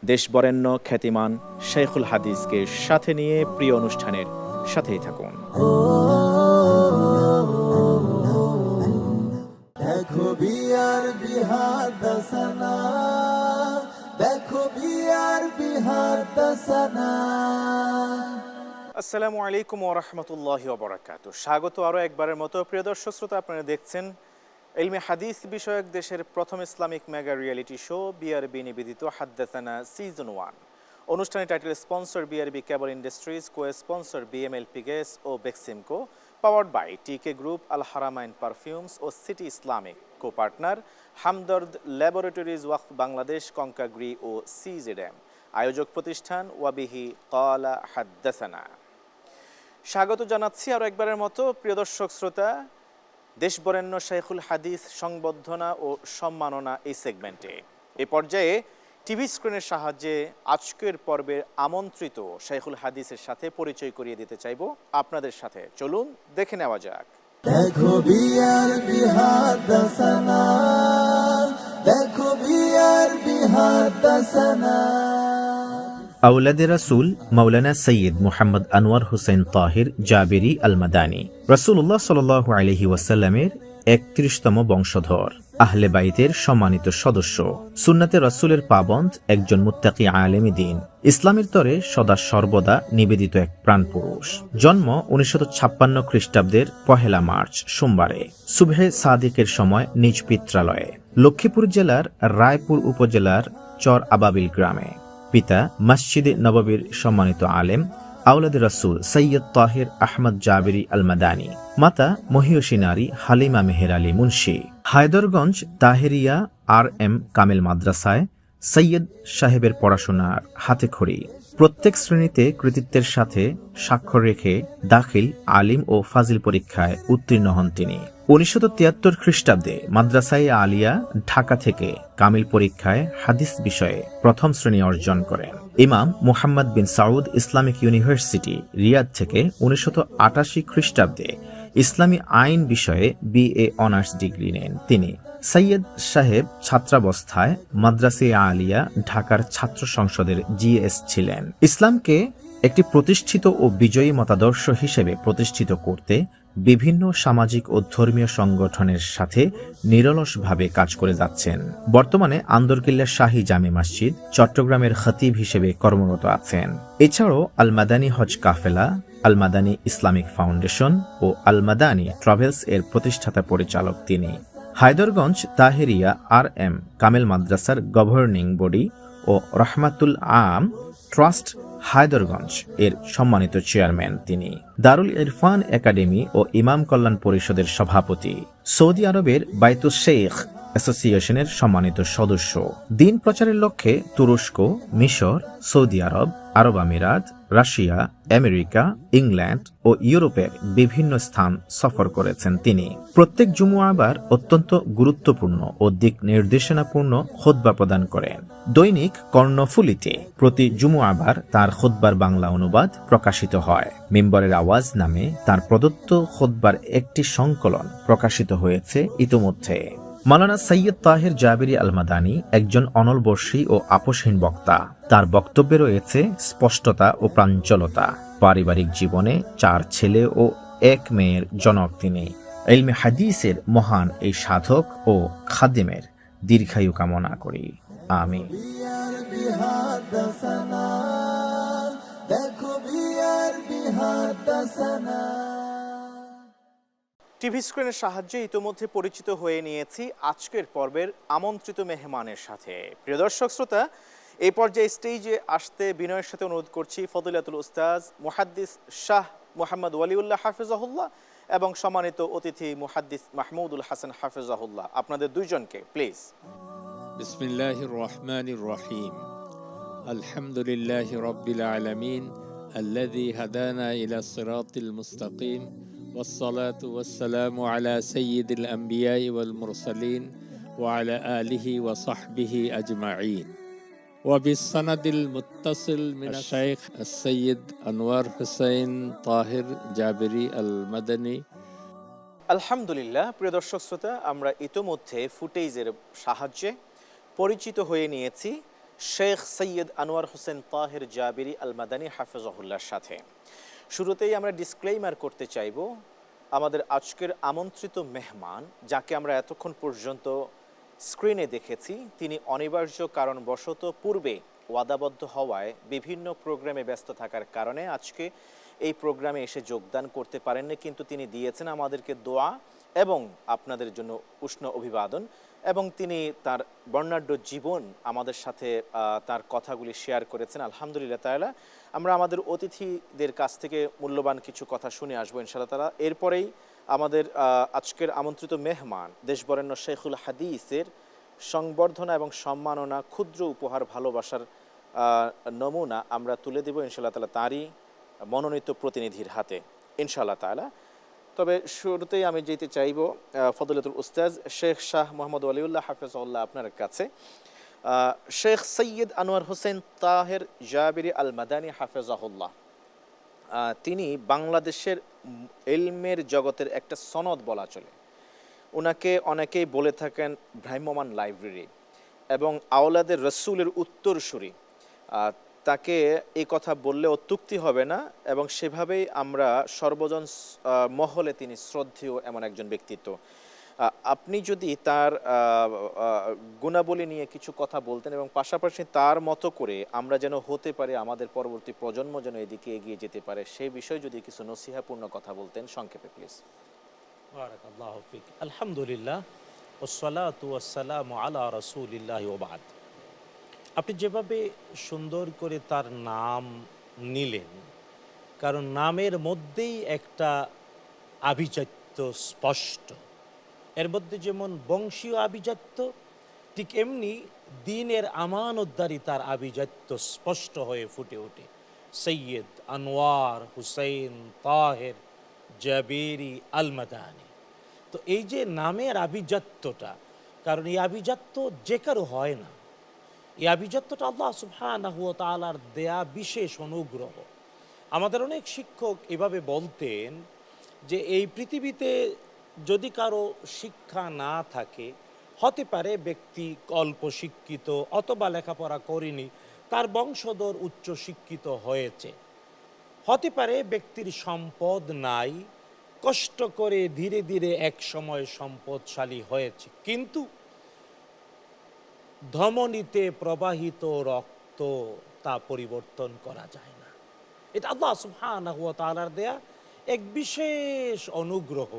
S2: দেশবরেণ্য খ্যাতিমান শেখুল হাদিসকে সাথে নিয়ে। প্রিয় অনুষ্ঠানের সাথেই থাকুন।
S1: দেখো বিয়ার বিহার দশনা, দেখো বিয়ার বিহার দশনা।
S2: আসসালামু আলাইকুম ওয়া রাহমাতুল্লাহি ওয়া বারাকাতুহু। স্বাগত আরও একবারের মতো প্রিয় দর্শক শ্রোতা, আপনারা দেখছেন ইলমে হাদিস বিষয়ক দেশের প্রথম Islamic mega reality show BRB নিবেদিত হাদ্দাসানা সিজন 1। অনুষ্ঠানের title sponsor BRB cable industries, co sponsor BMLP gas ও Beximco, powered by TK group, Al Haramain perfumes ও city Islamic. Co partner Hamdard laboratories, Waqf Bangladesh, Konka Gree ও সিজেডএম। আয়োজক প্রতিষ্ঠান ওয়াবিহি ক্বালা হাদ্দাসানা। স্বাগত জানাচ্ছি আরও একবারের মতো প্রিয় দর্শক শ্রোতা দেশবরেণ্য শেখুল হাদিস সংবর্ধনা ও সম্মাননা এই সেগমেন্টে। এ পর্যায়ে টিভি স্ক্রিনের সাহায্যে আজকের পর্বের আমন্ত্রিত শেখুল হাদিসের সাথে পরিচয় করিয়ে দিতে চাইব আপনাদের সাথে। চলুন দেখে নেওয়া যাক।
S1: দেখো বিয়ার বিহার দশনা, দেখো বিয়ার বিহার দশনা।
S9: আওলাদে রাসূল মাওলানা সৈয়দ মুহাম্মদ আনোয়ার হোসেন তাহির জাবেরি আল মাদানী রাসূলুল্লাহ সাল্লাল্লাহু আলাইহি ওয়াসাল্লামের ৩১তম বংশধর, আহলে বাইতের সম্মানিত সদস্য, সুন্নাতে রাসূলের পাবন্দ, একজন মুত্তাকি আলেমী দ্বীন, ইসলামের তরে সদা সর্বদা নিবেদিত এক প্রাণপুরুষ। জন্ম 1956 খ্রিস্টাব্দের 1 মার্চ সোমবারে সুবহে সাদিকের সময় নিজ পিত্রালয়ে, লক্ষ্মীপুর জেলার রায়পুর উপজেলার চর আবাবিল গ্রামে। পিতা মসজিদে নববীর সম্মানিত আলেম আওলাদে রাসূল সৈয়দ তাহির আহমদ জাবেরি আল মাদানী, মাতা মহিয়সী নারী হালিমা মেহের আলী মুন্সি। হায়দরগঞ্জ তাহেরিয়া RM কামেল মাদ্রাসায় সৈয়দ সাহেবের পড়াশোনার হাতেখড়ি। প্রত্যেক শ্রেণীতে কৃতিত্বের সাথে স্বাক্ষর রেখে দাখিল, আলিম ও ফাজিল পরীক্ষায় উত্তীর্ণ হন তিনি। 1973 খ্রিস্টাব্দে মাদ্রাসায়ে আলিয়া ঢাকা থেকে কামিল পরীক্ষায় হাদিস বিষয়ে প্রথম শ্রেণী অর্জন করেন। ইমাম মুহাম্মদ বিন সাউদ ইসলামিক ইউনিভার্সিটি রিয়াদ থেকে 1988 খ্রিস্টাব্দে ইসলামী আইন বিষয়ে BA অনার্স ডিগ্রি নেন তিনি। সৈয়দ সাহেব ছাত্রাবস্থায় মাদ্রাসে আলিয়া ঢাকার ছাত্র সংসদের GS ছিলেন। ইসলামকে একটি প্রতিষ্ঠিত ও বিজয়ী মতাদর্শ হিসেবে প্রতিষ্ঠিত করতে বিভিন্ন সামাজিক ও ধর্মীয় সংগঠনের সাথে নিরলসভাবে কাজ করে যাচ্ছেন। বর্তমানে আন্দরকিল্লা শাহী জামে মসজিদ, চট্টগ্রামের খতিব হিসেবে কর্মরত আছেন। এছাড়াও আল মাদানী হজ কাফেলা, আল মাদানী ইসলামিক ফাউন্ডেশন ও আল মাদানী ট্রাভেলস এর প্রতিষ্ঠাতা পরিচালক তিনি। হায়দরগঞ্জ তাহেরিয়া RM কামেল মাদ্রাসার গভর্নিং বডি ও রহমাতুল আম ট্রাস্ট হায়দরগঞ্জ এর সম্মানিত চেয়ারম্যান তিনি। দারুল ইরফান একাডেমি ও ইমাম কল্যাণ পরিষদের সভাপতি, সৌদি আরবের বাইতুস শেখ অ্যাসোসিয়েশনের সম্মানিত সদস্য। দিন প্রচারের লক্ষ্যে তুরস্ক, মিশর, সৌদি আরব, আরব আমিরাত, রাশিয়া, আমেরিকা, ইংল্যান্ড ও ইউরোপের বিভিন্ন স্থান সফর করেছেন তিনি। প্রত্যেক জুমুআবার অত্যন্ত গুরুত্বপূর্ণ ও দিক নির্দেশনাপূর্ণ খুতবা প্রদান করেন। দৈনিক কর্ণফুলিতে প্রতি জুমুআবার তার খুতবার বাংলা অনুবাদ প্রকাশিত হয়। মিম্বরের আওয়াজ নামে তার প্রদত্ত খুতবার একটি সংকলন প্রকাশিত হয়েছে ইতোমধ্যে। মাওলানা সৈয়দ তাহির জাবেরি আল মাদানী একজন অনলবর্ষী ও আপোষহীন বক্তা। তার বক্তব্যে রয়েছে স্পষ্টতা ও প্রাঞ্চলতা। পারিবারিক জীবনে 4 ছেলে ও 1 মেয়ের জনক তিনি। ইলমে হাদিসের মহান এই সাধক ও খাদেমের দীর্ঘায়ু কামনা করি, আমিন।
S1: বিয়ার বিহার দশনা, দেখো বিয়ার বিহার দশনা।
S2: টিভি স্ক্রিনের সাহায্যে ইতোমধ্যে পরিচিত হয়ে নিয়েছি আজকের পর্বের আমন্ত্রিত মেহমানের সাথে। প্রিয় দর্শক শ্রোতা, এই পর্যায়ে স্টেজে আসতে বিনয়ের সাথে অনুরোধ করছি ফজিলাতুল উস্তাজ মুহাদ্দিস শাহ মুহাম্মদ ওয়ালিউল্লাহ হাফিজাহুল্লাহ এবং সম্মানিত অতিথি মুহাদ্দিস মাহমুদুল হাসান হাফিজাহুল্লাহ, আপনাদের দুইজনকে প্লিজ।
S10: বিসমিল্লাহির রহমানির রহিম। আলহামদুলিল্লাহি রাব্বিল আলামিন। الذي هدانا إلى الصراط المستقيم والصلاة والسلام على سيد الأنبياء والمرسلين وعلى آله وصحبه أجمعين وبالسند المتصل من الشيخ السيد أنور حسين طاهر جابري المدني।
S2: আলহামদুলিল্লাহ, প্রিয় দর্শক শ্রোতা, আমরা ইতোমধ্যে ফুটেজের সাহায্যে পরিচিত হয়ে নিয়েছি শেখ সৈয়দ আনোয়ার হোসেন তাহের জাবিরি আল মাদানী হাফেজাহুল্লাহর সাথে। শুরুতেই আমরা ডিসক্লেইমার করতে চাইব, আমাদের আজকের আমন্ত্রিত মেহমান, যাকে আমরা এতক্ষণ পর্যন্ত স্ক্রিনে দেখেছি, তিনি অনিবার্য কারণবশত পূর্বে ওয়াদাবদ্ধ হওয়ায় বিভিন্ন প্রোগ্রামে ব্যস্ত থাকার কারণে আজকে এই প্রোগ্রামে এসে যোগদান করতে পারেননি, কিন্তু তিনি দিয়েছেন আমাদেরকে দোয়া এবং আপনাদের জন্য উষ্ণ অভিবাদন, এবং তিনি তার বর্ণাঢ্য জীবন আমাদের সাথে তার কথাগুলি শেয়ার করেছেন। আলহামদুলিল্লাহ তাআলা, আমরা আমাদের অতিথিদের কাছ থেকে মূল্যবান কিছু কথা শুনে আসবো ইনশাআল্লাহ তাআলা। এরপরেই আমাদের আজকের আমন্ত্রিত মেহমান, দেশবরেণ্য শেখুল হাদিসের সংবর্ধনা এবং সম্মাননা, ক্ষুদ্র উপহার, ভালোবাসার নমুনা আমরা তুলে দেব ইনশাআল্লাহ তাআলা তারই মনোনীত প্রতিনিধির হাতে ইনশাআল্লাহ তাআলা। তবে শুরুতেই আমি যেতে চাইব ফজলতুল উস্তাজ শেখ শাহ মোহাম্মদ ওয়ালিউল্লাহ হাফেজাহুল্লাহ আপনার কাছে। শেখ সৈয়দ আনোয়ার হোসেন তাহের জাবিরি আল মাদানী হাফেজাহুল্লাহ, তিনি বাংলাদেশের ইলমের জগতের একটা সনদ বলা চলে। ওনাকে অনেকেই বলে থাকেন ভ্রাম্যমান লাইব্রেরি এবং আওলাদের রসুলের উত্তরসূরি। তাকে এই কথা বললে অত্যুক্তি হবে না, এবং সেভাবেই আমরা সর্বজন মহলে তিনি শ্রদ্ধেয় এমন একজন ব্যক্তিত্ব। আপনি যদি তার গুণাবলী নিয়ে কিছু কথা বলতেন, এবং পাশাপাশি তার মতো করে আমরা যেন হতে পারি, আমাদের পরবর্তী প্রজন্ম যেন এদিকে এগিয়ে যেতে পারে, সেই বিষয়ে যদি কিছু নসিহাপূর্ণ কথা বলতেন সংক্ষেপে প্লিজ।
S3: বারাকাল্লাহু ফিক। আলহামদুলিল্লাহ ওয়াসসালাতু ওয়াসসালামু আলা রাসূলিল্লাহি ওয়া বা'দ। আপনি যেভাবে সুন্দর করে তার নাম নিলেন, কারণ নামের মধ্যেই একটা আভিজাত্য স্পষ্ট। এর মধ্যে যেমন বংশীয় আভিজাত্য, ঠিক এমনি দ্বীনের আমানতদারি তার আভিজাত্য স্পষ্ট হয়ে ফুটে ওঠে। সৈয়দ আনোয়ার হুসাইন তাহের জাবিরি আল মাদানী। তো এই যে নামের আভিজাত্যটা, কারণ এই আভিজাত্য যে কারো হয় না, এই আভিজাত্যটা আল্লাহ সুবহানাহু ওয়া তাআলার দেয়া বিশেষ অনুগ্রহ। আমাদের অনেক শিক্ষক এভাবে বলতেন যে এই পৃথিবীতে যদি কারো শিক্ষা না থাকে, হতে পারে ব্যক্তি অল্প শিক্ষিত অথবা লেখাপড়া করেনি, তার বংশধর উচ্চ শিক্ষিত হয়েছে। হতে পারে ব্যক্তির সম্পদ নাই, কষ্ট করে ধীরে ধীরে এক সময় সম্পদশালী হয়েছে, কিন্তু ধমনীতে প্রবাহিত রক্ত তা পরিবর্তন করা যায় না। এটা আল্লাহ সুবহানাহু ওয়া তাআলার দেয়া এক বিশেষ অনুগ্রহ।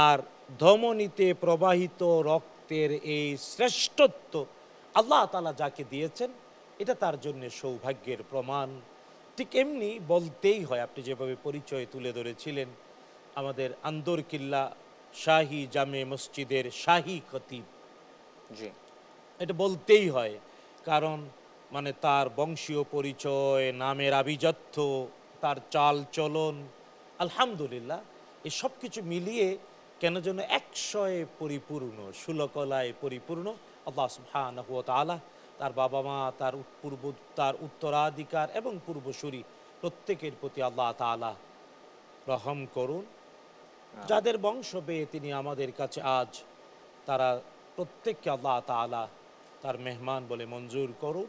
S3: আর ধমনীতে প্রবাহিত রক্তের এই শ্রেষ্ঠত্ব আল্লাহ তাআলা যাকে দিয়েছেন, এটা তার জন্য সৌভাগ্যের প্রমাণ। ঠিক এমনি বলতেই হয়, আপনি যেভাবে পরিচয় তুলে ধরেছিলেন, আমাদের আন্দরকিল্লা শাহী জামে মসজিদের শাহী খতিব,
S2: জি,
S3: এটা বলতেই হয়, কারণ মানে তার বংশীয় পরিচয়, নামের আভিজাত্য, তার চাল চলন, আলহামদুলিল্লাহ, এই সব কিছু মিলিয়ে কেন যেন 100-এ পরিপূর্ণ, সুলকলায় পরিপূর্ণ। আল্লাহ সুবহানাহু ওয়া তাআলা তার বাবা মা, তার উত্তরাধিকার এবং পূর্বসূরি প্রত্যেকের প্রতি আল্লাহ তাআলা রহম করুন। যাদের বংশ পেয়ে তিনি আমাদের কাছে আজ, তারা প্রত্যেককে আল্লাহ তাআলা তার মেহমান বলে মঞ্জুর করুন।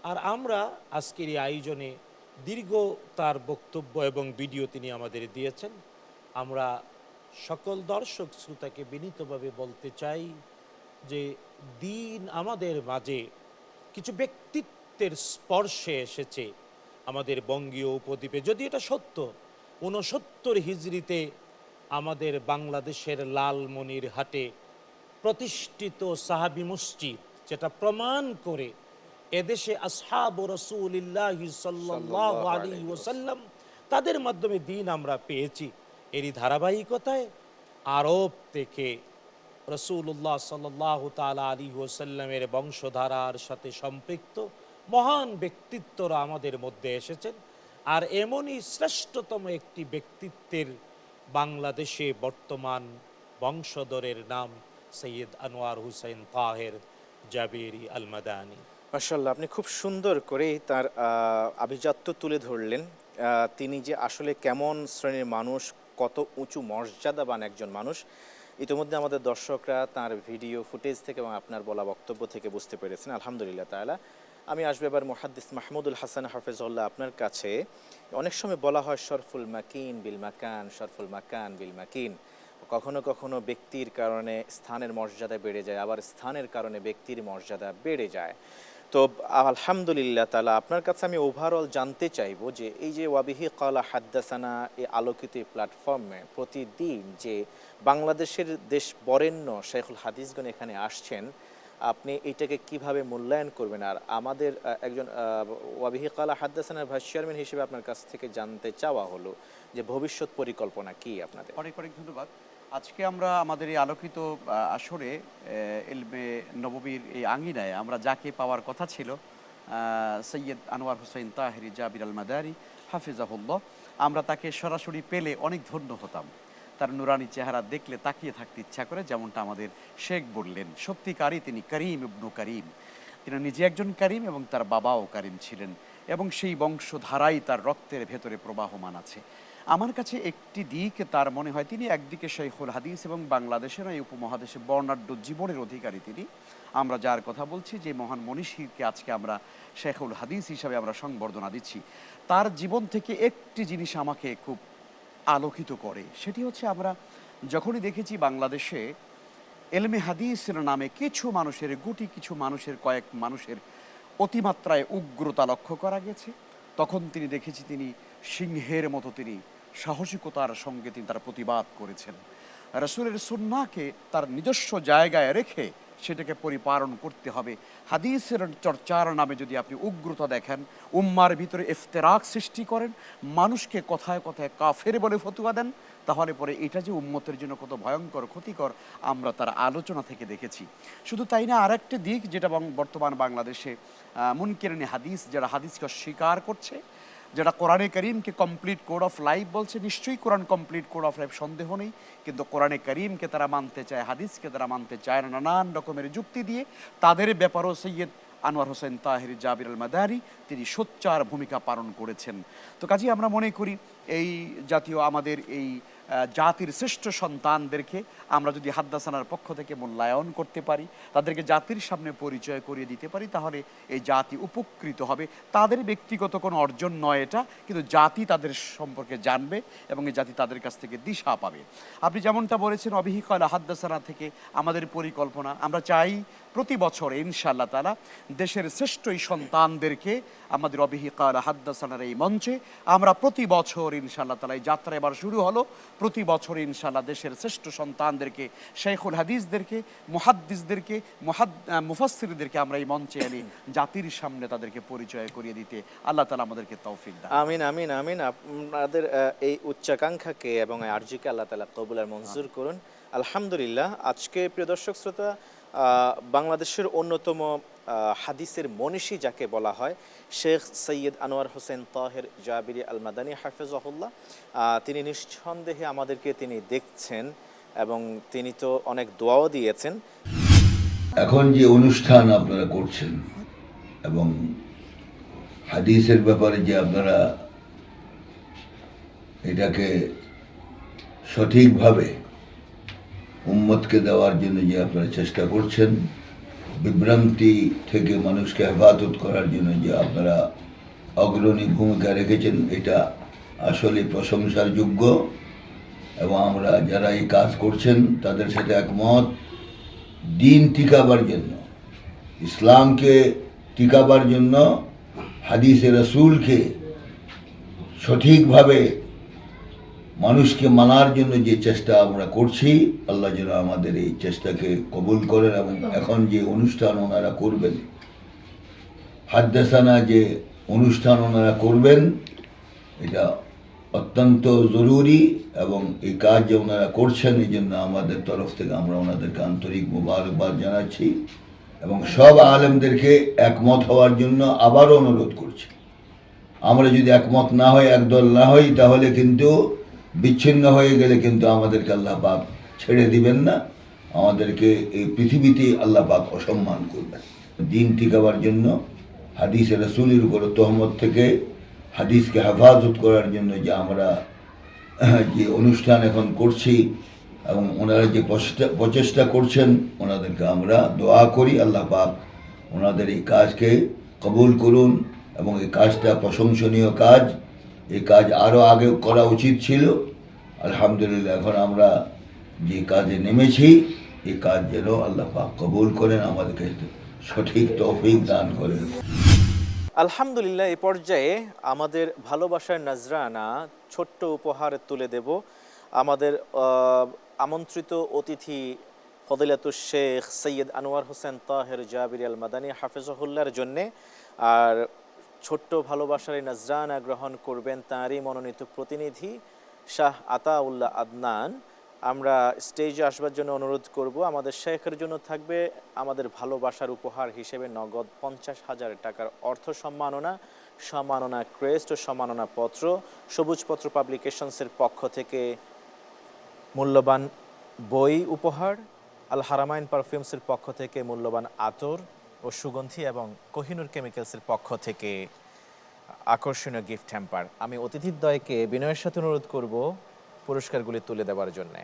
S3: আর আমরা আজকের এই আয়োজনে দীর্ঘ তার বক্তব্য এবং ভিডিও তিনি আমাদের দিয়েছেন। আমরা সকল দর্শক শ্রোতাকে বিনীতভাবে বলতে চাই যে দিন আমাদের মাঝে কিছু ব্যক্তিত্বের স্পর্শে এসেছে আমাদের বঙ্গীয় উপদ্বীপে। যদি এটা সত্য, 69 হিজরিতে আমাদের বাংলাদেশের লালমনিরহাটে প্রতিষ্ঠিত সাহাবী মসজিদ, যেটা প্রমাণ করে এদেশে আসহাবু রাসূলিল্লাহি সাল্লাল্লাহু আলাইহি ওয়াসাল্লাম, তাদের মাধ্যমে দিন আমরা পেয়েছি। এরই ধারাবাহিকতায় আরব থেকে রাসূলুল্লাহ সাল্লাল্লাহু তাআলা আলাইহি ওয়াসাল্লামের বংশধারার সাথে সম্পৃক্ত মহান ব্যক্তিত্বরা আমাদের মধ্যে এসেছেন। আর এমনই শ্রেষ্ঠতম একটি ব্যক্তিত্বের বাংলাদেশে বর্তমান বংশধরের নাম সৈয়দ আনোয়ার হোসেন তাহের জাবেরি আল মাদানী।
S2: মাশাআল্লাহ, আপনি খুব সুন্দর করে তার আভিজাত্য তুলে ধরলেন। তিনি যে আসলে কেমন শ্রেণীর মানুষ, কত উঁচু মর্যাদাবান একজন মানুষ, ইতিমধ্যে আমাদের দর্শকরা তার ভিডিও ফুটেজ থেকে এবং আপনার বলা বক্তব্য থেকে বুঝতে পেরেছেন। আলহামদুলিল্লাহ তাআলা। আমি আসবো এবার মুহাদ্দিস মাহমুদুল হাসান হাফেজুল্লাহ আপনার কাছে। অনেক সময় বলা হয় শরফুল মাকিন বিল মাকান, শরফুল মাকান বিল মাকিন। কখনো কখনো ব্যক্তির কারণে স্থানের মর্যাদা বেড়ে যায়, আবার স্থানের কারণে ব্যক্তির মর্যাদা বেড়ে যায়। তো আলহামদুলিল্লাহ তাআলা আপনার কাছে আমি ওভারঅল জানতে চাইবো যে এই যে ওয়াবিহি ক্বালা হাদ্দাসানা এই আলোকিত প্ল্যাটফর্মে প্রতিদিন যে বাংলাদেশের দেশ বরেণ্য শাইখুল হাদিসগণ এখানে আসছেন, আপনি এইটাকে কিভাবে মূল্যায়ন করবেন? আর আমাদের একজন ওয়াবিহি ক্বালা হাদ্দাসানার ভাইস চেয়ারম্যান হিসেবে আপনার কাছ থেকে জানতে চাওয়া হলো যে ভবিষ্যৎ পরিকল্পনা কি আপনাদের?
S4: অনেক অনেক ধন্যবাদ। আজকে আমরা আমাদের এই আলোকিত আসরে ইলমে নববীর এই আঙ্গিনায় আমরা যাকে পাওয়ার কথা ছিল, সৈয়দ আনোয়ার হোসেন তাহের জাবির আল মাদানী হাফিজাহুল্লাহ, আমরা তাকে সরাসরি পেলে অনেক ধন্য হতাম। তার নুরানি চেহারা দেখলে তাকিয়ে থাকতে ইচ্ছা করে, যেমনটা আমাদের শেখ বললেন। সত্যিকারই তিনি করিম ইবনু করিম, তিনি নিজে একজন করিম এবং তার বাবাও করিম ছিলেন, এবং সেই বংশধারাই তার রক্তের ভেতরে প্রবাহমান আছে। আমার কাছে একটি দিক তার মনে হয়, তিনি একদিকে শাইখুল হাদিস এবং বাংলাদেশের এই উপমহাদেশে বর্ণাঢ্য জীবনের অধিকারী তিনি। আমরা যার কথা বলছি, যে মহান মনীষীকে আজকে আমরা শাইখুল হাদিস হিসাবে আমরা সংবর্ধনা দিচ্ছি, তার জীবন থেকে একটি জিনিস আমাকে খুব আলোকিত করে। সেটি হচ্ছে, আমরা যখনই দেখেছি বাংলাদেশে এলমে হাদিসের নামে কিছু মানুষের, কিছু মানুষের, কয়েক মানুষের অতিমাত্রায় উগ্রতা লক্ষ্য করা গেছে, তখন তিনি দেখেছি তিনি সিংহের মতো তিনি সাহসিকতার সঙ্গে তিনি তার প্রতিবাদ করেছেন। রাসূলের সুন্নাহকে তার নিজস্ব জায়গায় রেখে সেটাকে পরিপালন করতে হবে। হাদিসের চর্চার নামে যদি আপনি উগ্রতা দেখেন, উম্মার ভিতরে ইফতেরাক সৃষ্টি করেন, মানুষকে কথায় কথায় কাফের বলে ফতোয়া দেন, তাহলে পরে এটা যে উম্মতের জন্য কত ভয়ঙ্কর ক্ষতিকর আমরা তার আলোচনা থেকে দেখেছি। শুধু তাই না, আরেকটি দিক যেটা বর্তমান বাংলাদেশে মুনকিরিনে হাদিস, যারা হাদিসকে অস্বীকার করছে, যারা কোরআনে করিমকে কমপ্লিট কোড অফ লাইফ বলছে, নিশ্চয়ই কোরআন কমপ্লিট কোড অফ লাইফ, সন্দেহ নেই, কিন্তু কোরআনে করিমকে তারা মানতে চায়, হাদিসকে তারা মানতে চায় না, নানান রকমের যুক্তি দিয়ে। তাদের ব্যাপারেও সৈয়দ আনোয়ার হোসেন তাহের জাবির আল মাদানী তিনি সোচ্চার ভূমিকা পালন করেছেন। তো কাজেই আমরা মনে করি এই জাতীয় আমাদের এই জাতির শ্রেষ্ঠ সন্তানদেরকে আমরা যদি হাদ্দাসানার পক্ষ থেকে মূল্যায়ন করতে পারি, তাদেরকে জাতির সামনে পরিচয় করিয়ে দিতে পারি, তাহলে এই জাতি উপকৃত হবে। তাদের ব্যক্তিগত কোনো অর্জন নয় এটা, কিন্তু জাতি তাদের সম্পর্কে জানবে এবং এই জাতি তাদের কাছ থেকে দিশা পাবে। আপনি যেমনটা বলেছেন, ওয়াবিহি ক্বালা হাদ্দাসানা থেকে আমাদের পরিকল্পনা, আমরা চাই প্রতি বছর ইনশাআল্লাহ তাআলা দেশের শ্রেষ্ঠ এই সন্তানদেরকে আমাদের ওয়াবিহি ক্বালা হাদ্দাসানার এই মঞ্চে আমরা প্রতি বছর ইনশাআল্লাহ তাআলা, এই যাত্রা এবার শুরু হলো, প্রতি বছর ইনশাআল্লাহ দেশের শ্রেষ্ঠ সন্তানদেরকে, শাইখুল হাদিসদেরকে, মুহাদ্দিসদেরকে, মুফাসসিরদেরকে আমরা এই মঞ্চে এনে জাতির সামনে তাদেরকে পরিচয় করিয়ে দিতে আল্লাহ তাআলা আমাদেরকে তৌফিক দান।
S2: আমিন আমিন আমিন। আপনাদের এই উচ্চাকাঙ্ক্ষাকে এবং এই আরজিকে আল্লাহ তাআলা কবুল আর মঞ্জুর করুন। আলহামদুলিল্লাহ। আজকে প্রিয় দর্শক শ্রোতা, বাংলাদেশের অন্যতম হাদিসের মনীষী যাকে বলা হয়, শেখ সৈয়দ আনোয়ার হোসেন তাহের জাবিরি আল মাদানী হাফিজাহুল্লাহ, তিনি নিঃসন্দেহে আমাদেরকে তিনি দেখছেন এবং তিনি তো অনেক দোয়াও দিয়েছেন।
S11: এখন যে অনুষ্ঠান আপনারা করছেন এবং হাদিসের ব্যাপারে যে আপনারা এটাকে সঠিকভাবে উম্মতকে দেওয়ার জন্য যে আপনারা চেষ্টা করছেন, বিভ্রান্তি থেকে মানুষকে হেফাজত করার জন্য যে আপনারা অগ্রণী ভূমিকা রেখেছেন, এটা আসলে প্রশংসার যোগ্য। এবং আমরা যারা এই কাজ করছেন তাদের সাথে একমত। দিন টিকাবার জন্য, ইসলামকে টিকাবার জন্য, হাদিসে রাসূলকে সঠিকভাবে মানুষকে মানার জন্য যে চেষ্টা আমরা করছি, আল্লাহ যেন আমাদের এই চেষ্টাকে কবুল করেন। এবং এখন যে অনুষ্ঠান ওনারা করবেন, হাদ্দাসানা যে অনুষ্ঠান ওনারা করবেন, এটা অত্যন্ত জরুরি এবং এই কাজ যে ওনারা করছেন, এই জন্য আমাদের তরফ থেকে আমরা ওনাদেরকে আন্তরিক মোবারকবাদ জানাচ্ছি এবং সব আলেমদেরকে একমত হওয়ার জন্য আবারও অনুরোধ করছি। আমরা যদি একমত না হই, একদল না হই, তাহলে কিন্তু বিচ্ছিন্ন হয়ে গেলে কিন্তু আমাদেরকে আল্লাহ পাক ছেড়ে দিবেন না, আমাদেরকে এই পৃথিবীতে আল্লাহ পাক অসম্মান করবেন। দিন টিকাবার জন্য হাদিসে রাসূলের উপর তহমত থেকে হাদিসকে হেফাজত করার জন্য যে আমরা যে অনুষ্ঠান এখন করছি এবং ওনারা যে প্রচেষ্টা করছেন, ওনাদেরকে আমরা দোয়া করি আল্লাহ পাক ওনাদের এই কাজকে কবুল করুন এবং এই কাজটা প্রশংসনীয় কাজ। এই কাজ আরও আগে করা উচিত ছিল। আলহামদুলিল্লাহ, এখন আমরা যে কাজে নেমেছি এই কাজ যেন আল্লাহ পাক কবুল করেন, আমাদেরকে সঠিক তৌফিক দান করেন।
S2: আলহামদুলিল্লাহ, এই পর্যায়ে আমাদের ভালোবাসার নজরানা ছোট্ট উপহার তুলে দেব আমাদের আমন্ত্রিত অতিথি ফদিলাতুশ শেখ সৈয়দ আনোয়ার হোসেন তাহের জাবিরি আল মাদানী হাফিজাহুল্লাহর জন্যে। আর ছোট্ট ভালোবাসার এই নজরানা গ্রহণ করবেন তাঁরই মনোনীত প্রতিনিধি শাহ আতাউল্লাহ আদনান। আমরা স্টেজে আসবার জন্য অনুরোধ করব। আমাদের শেখের জন্য থাকবে আমাদের ভালোবাসার উপহার হিসেবে নগদ 50,000 টাকার অর্থ সম্মাননা, সম্মাননা ক্রেস্ট ও সম্মাননা পত্র, সবুজ পত্র পাবলিকেশনসের পক্ষ থেকে মূল্যবান বই উপহার, আল হারামাইন পারফিউমসের পক্ষ থেকে মূল্যবান আতর ও সুগন্ধি এবং কোহিনুর কেমিক্যালসের পক্ষ থেকে আকর্ষণীয় গিফট হ্যাম্পার। আমি অতিথিদ্বয়কে বিনয়ের সাথে অনুরোধ করব পুরস্কারগুলি তুলে দেওয়ার জন্য।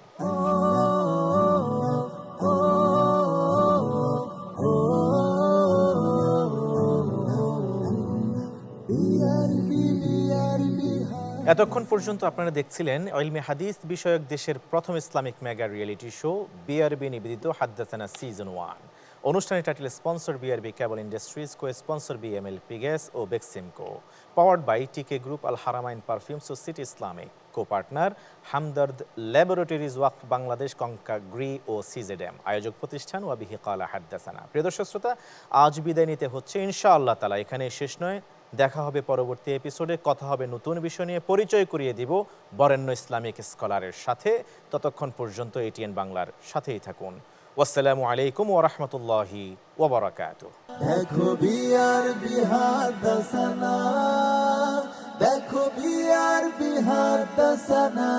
S2: এতক্ষণ পর্যন্ত আপনারা দেখছিলেন ইলমে হাদিস বিষয়ক দেশের প্রথম Islamic mega reality show BRB নিবেদিত হাদ্দাসানা সিজন 1। অনুষ্ঠানের title sponsor BRB cable industries, co sponsor BMLP gas ও Beximco, powered by TK group, Al Haramain perfumes ও city Islamic, co partner Hamdard laboratories, Waqf Bangladesh, Konka Gree ও সিজেডএম, আয়োজক প্রতিষ্ঠান ওয়াবিহি কালা হাদ্দাসানা। প্রিয় দর্শক শ্রোতা, আজ বিদায় নিতে হচ্ছে ইনশাআল্লাহ তাআলা। এখানে শেষ নয়, দেখা হবে পরবর্তী এপিসোডে। কথা হবে নতুন বিষয় নিয়ে, পরিচয় করিয়ে দিব বরেণ্য ইসলামিক স্কলারের সাথে। ততক্ষণ পর্যন্ত এটিএন বাংলার সাথেই থাকুন। ওয়াসসালামু আলাইকুম ওয়া রাহমাতুল্লাহি ওয়া বারাকাতুহু।
S1: দেখো বিআরবি হাদাসানা, দেখো বিআরবি হাদাসানা।